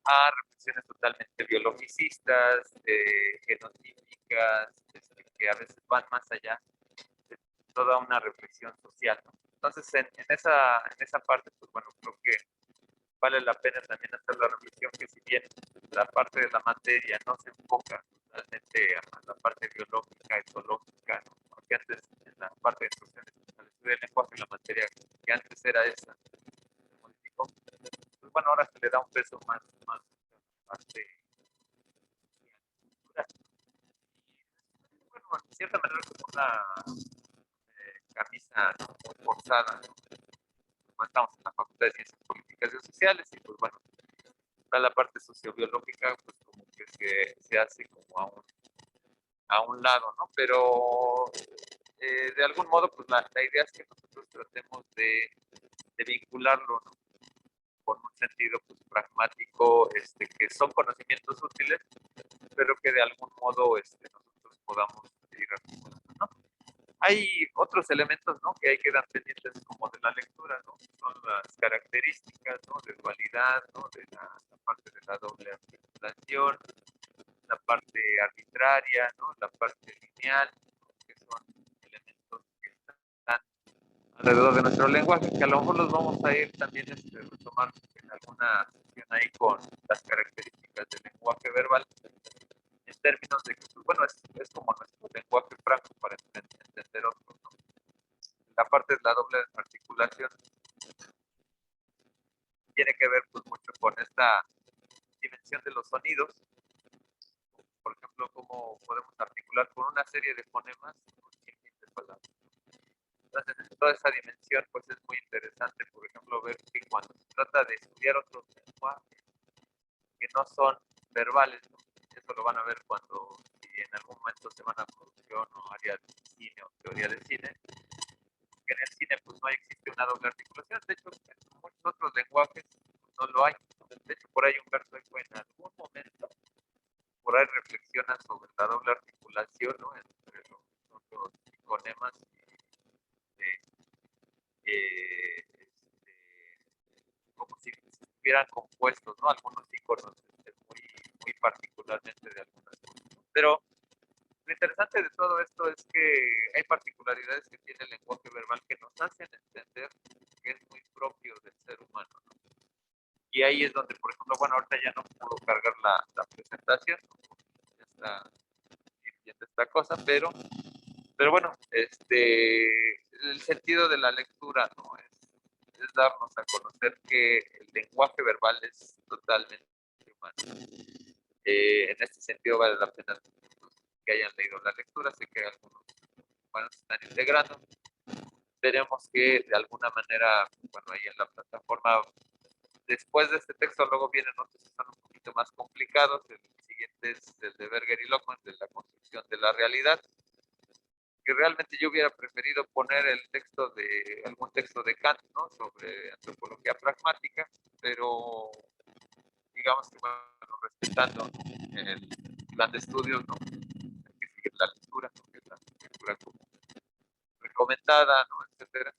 a reflexiones totalmente biologicistas, genotípicas, que a veces van más allá de toda una reflexión social, ¿no? Entonces, en esa parte, pues bueno, creo que vale la pena también hacer la reflexión que si bien la parte de la materia no se enfoca totalmente a la parte biológica, etológica, ¿no? Porque antes en la parte de instrucciones, al estudio del lenguaje, la materia que antes era esa, se modificó. Pues bueno, ahora se le da un peso más de cultura. Y bueno, en cierta manera como una camisa, ¿no? Muy forzada, ¿no? Como estamos en la Facultad de Ciencias Políticas y Sociales, y pues bueno, está la parte sociobiológica, pues como que se hace como a un lado, ¿no? Pero de algún modo, pues la idea es que nosotros tratemos de vincularlo, ¿no? Con un sentido pues, pragmático, que son conocimientos útiles, pero que de algún modo nosotros podamos ir articulando, ¿no? Hay otros elementos, ¿no? Que hay que dar pendientes como de la lectura, ¿no? Son las características, ¿no? De dualidad, ¿no? De la parte de la doble articulación, la parte arbitraria, ¿no? La parte lineal, ¿no? Que son elementos que están alrededor de nuestro lenguaje, que a lo mejor los vamos a ir también retomar en alguna sesión ahí con las características del lenguaje verbal, en términos de que, pues, bueno, es como nuestro lenguaje franco para entender otros, ¿no? La parte de la doble articulación tiene que ver pues mucho con esta dimensión de los sonidos, por ejemplo, cómo podemos articular con una serie de fonemas un sinfín de palabras. Entonces, en toda esa dimensión, pues es muy interesante, por ejemplo, ver que cuando se trata de estudiar otros lenguajes que no son verbales, ¿no? Eso lo van a ver cuando, si en algún momento se van a producción o área de cine o teoría de cine, que en el cine pues no existe una doble articulación, de hecho, en muchos otros lenguajes no lo hay. De hecho, por ahí Humberto Eco en algún momento por ahí reflexiona sobre la doble articulación, ¿no? Entre los fonemas como si estuvieran compuestos, ¿no? Algunos iconos muy particularmente de algunas cosas, ¿no? Pero lo interesante de todo esto es que hay particularidades que tiene el lenguaje verbal que nos hacen entender que es muy propio del ser humano, ¿no? Y ahí es donde, por ejemplo, bueno, ahorita ya no puedo cargar la presentación, ¿no? Ya está viendo esta cosa, pero bueno, el sentido de la lectura, ¿no? Es darnos a conocer que el lenguaje verbal es totalmente humano. En este sentido vale la pena que hayan leído la lectura, sé que algunos bueno, se están integrando. Veremos que de alguna manera, bueno, ahí en la plataforma, después de este texto, luego vienen otros que son un poquito más complicados. El siguiente es el de Berger y Lockman, de la construcción de la realidad, que realmente yo hubiera preferido poner algún texto de Kant, ¿no? Sobre antropología pragmática, pero digamos que, bueno, respetando el plan de estudios, ¿no? Hay que seguir la lectura, ¿no? Que es la lectura como recomendada, ¿no? Etcétera,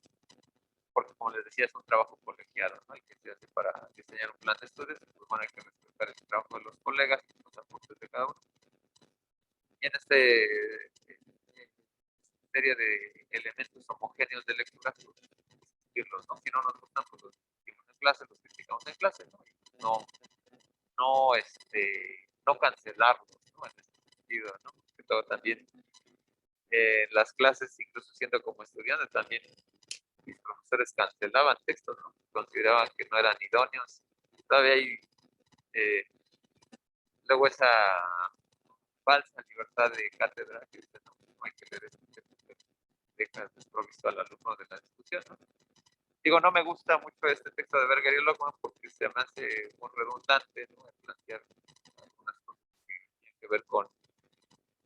porque como les decía, es un trabajo colegiado, ¿no? Y que se hace para diseñar un plan de estudios, pues bueno, hay que respetar el trabajo de los colegas y los aportes de cada uno. Y en serie de elementos homogéneos de lectura, pues, discutirlos, ¿no? Si no nos gustan, pues los discutimos en clase, los criticamos en clase, ¿no? Y no, no, no cancelarlos, ¿no? En ese sentido, ¿no? Que todo también las clases, incluso siendo como estudiante, también mis profesores cancelaban textos, ¿no? Consideraban que no eran idóneos. Todavía hay luego esa falsa libertad de cátedra que dice, no, no hay que leer este texto, deja desprovisto al alumno de la discusión, ¿no? Digo, no me gusta mucho este texto de Berger y Lockman porque se me hace muy redundante, ¿no? En plantear algunas cosas que tienen que ver con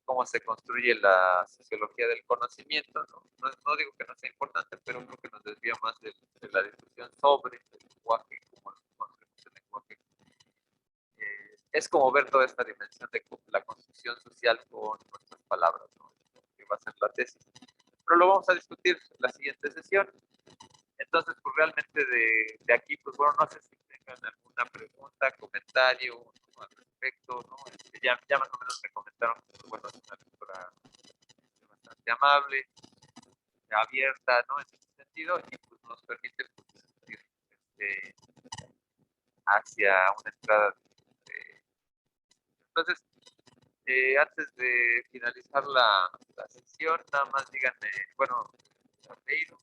cómo se construye la sociología del conocimiento, ¿no? No digo que no sea importante, pero creo que nos desvía más de la discusión sobre el lenguaje, como construimos el lenguaje. Es como ver toda esta dimensión de la construcción social con nuestras palabras, ¿no? Que va a ser la tesis. Pero lo vamos a discutir en la siguiente sesión. Entonces, pues realmente de aquí, pues bueno, no sé si tengan alguna pregunta, comentario al respecto, ¿no? Ya más o menos me comentaron que, pues, bueno, es una lectura bastante amable, abierta, ¿no? En ese sentido, y pues nos permite pues, ir hacia una entrada. Entonces, antes de finalizar la sesión, nada más díganme, bueno, leído.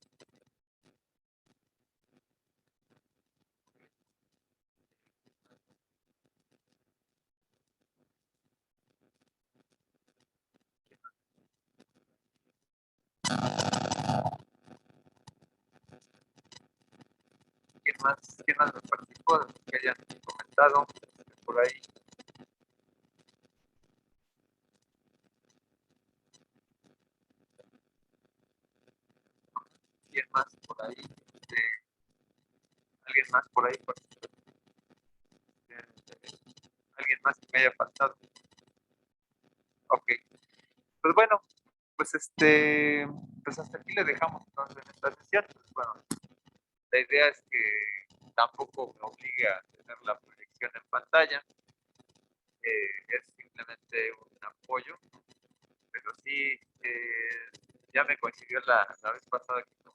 ¿Quién más me participó? Que hayan comentado por ahí. ¿Quién más por ahí? ¿Alguien más por ahí? ¿Alguien más que me haya faltado? Ok. Pues bueno, pues pues hasta aquí le dejamos entonces en esta sesión. Pues bueno, la idea es que tampoco me obligue a tener la proyección en pantalla. Es simplemente un apoyo, pero sí, ya me coincidió la vez pasada que no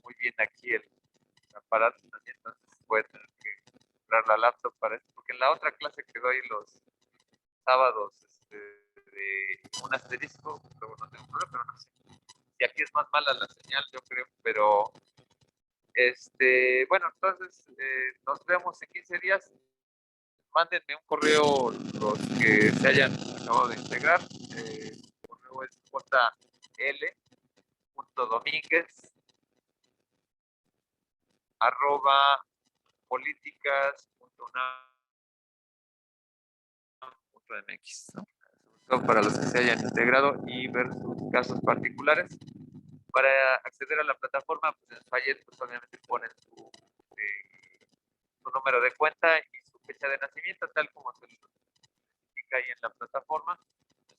muy bien aquí el aparato también, entonces voy a tener que comprar la laptop para esto, porque en la otra clase que doy los sábados de un asterisco, luego no tengo problema, pero no sé. Y aquí es más mala la señal, yo creo, pero bueno, entonces nos vemos en 15 días. Mándenme un correo los que se hayan acabado de integrar. El correo es jl.domínguez@políticas.unam.mx, ¿no? Para los que se hayan integrado y ver sus casos particulares. Para acceder a la plataforma, pues en el Fayet, pues obviamente ponen su número de cuenta y su fecha de nacimiento, tal como se indica ahí en la plataforma.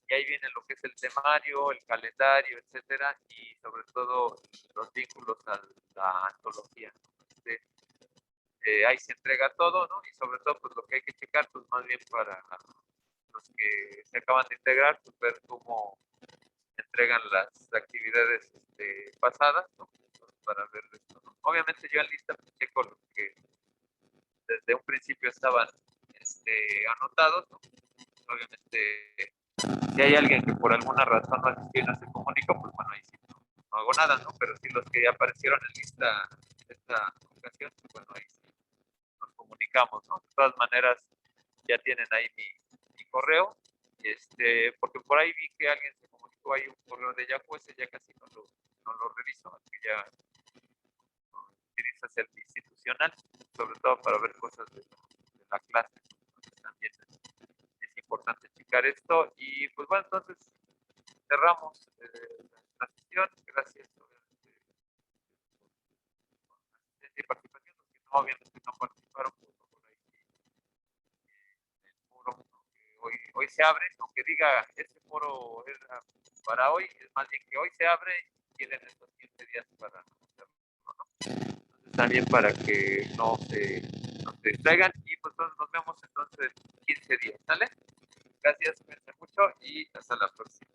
Y ahí viene lo que es el temario, el calendario, etcétera, y sobre todo los vínculos a la antología. Ahí se entrega todo, ¿no? Y sobre todo, pues lo que hay que checar, pues más bien para los que se acaban de integrar, pues ver cómo entregan las actividades pasadas, ¿no? Para ver esto, ¿no? Obviamente yo en lista pues, checo los que desde un principio estaban anotados, ¿no? Obviamente, si hay alguien que por alguna razón no asistió y no se comunica, pues bueno, ahí sí no hago nada, ¿no? Pero si los que ya aparecieron en lista esta ocasión, pues bueno, ahí sí nos comunicamos, ¿no? De todas maneras, ya tienen ahí mi correo, porque por ahí vi que alguien se comunicó ahí un correo de Yahoo, ese ya casi no lo reviso, así que ya utilizas el institucional, sobre todo para ver cosas de la clase. Entonces, también es importante checar esto. Y pues bueno, entonces cerramos la sesión. Gracias por asistencia y participación. Los que no, obviamente no participaron, pues por ahí el foro que hoy se abre, aunque diga este foro es para hoy, es más bien que hoy se abre y tienen estos 15 días para hacerlo, ¿no? Entonces, también para que no se distraigan y pues nos vemos entonces en 15 días, ¿sale? Gracias, cuídense mucho y hasta la próxima.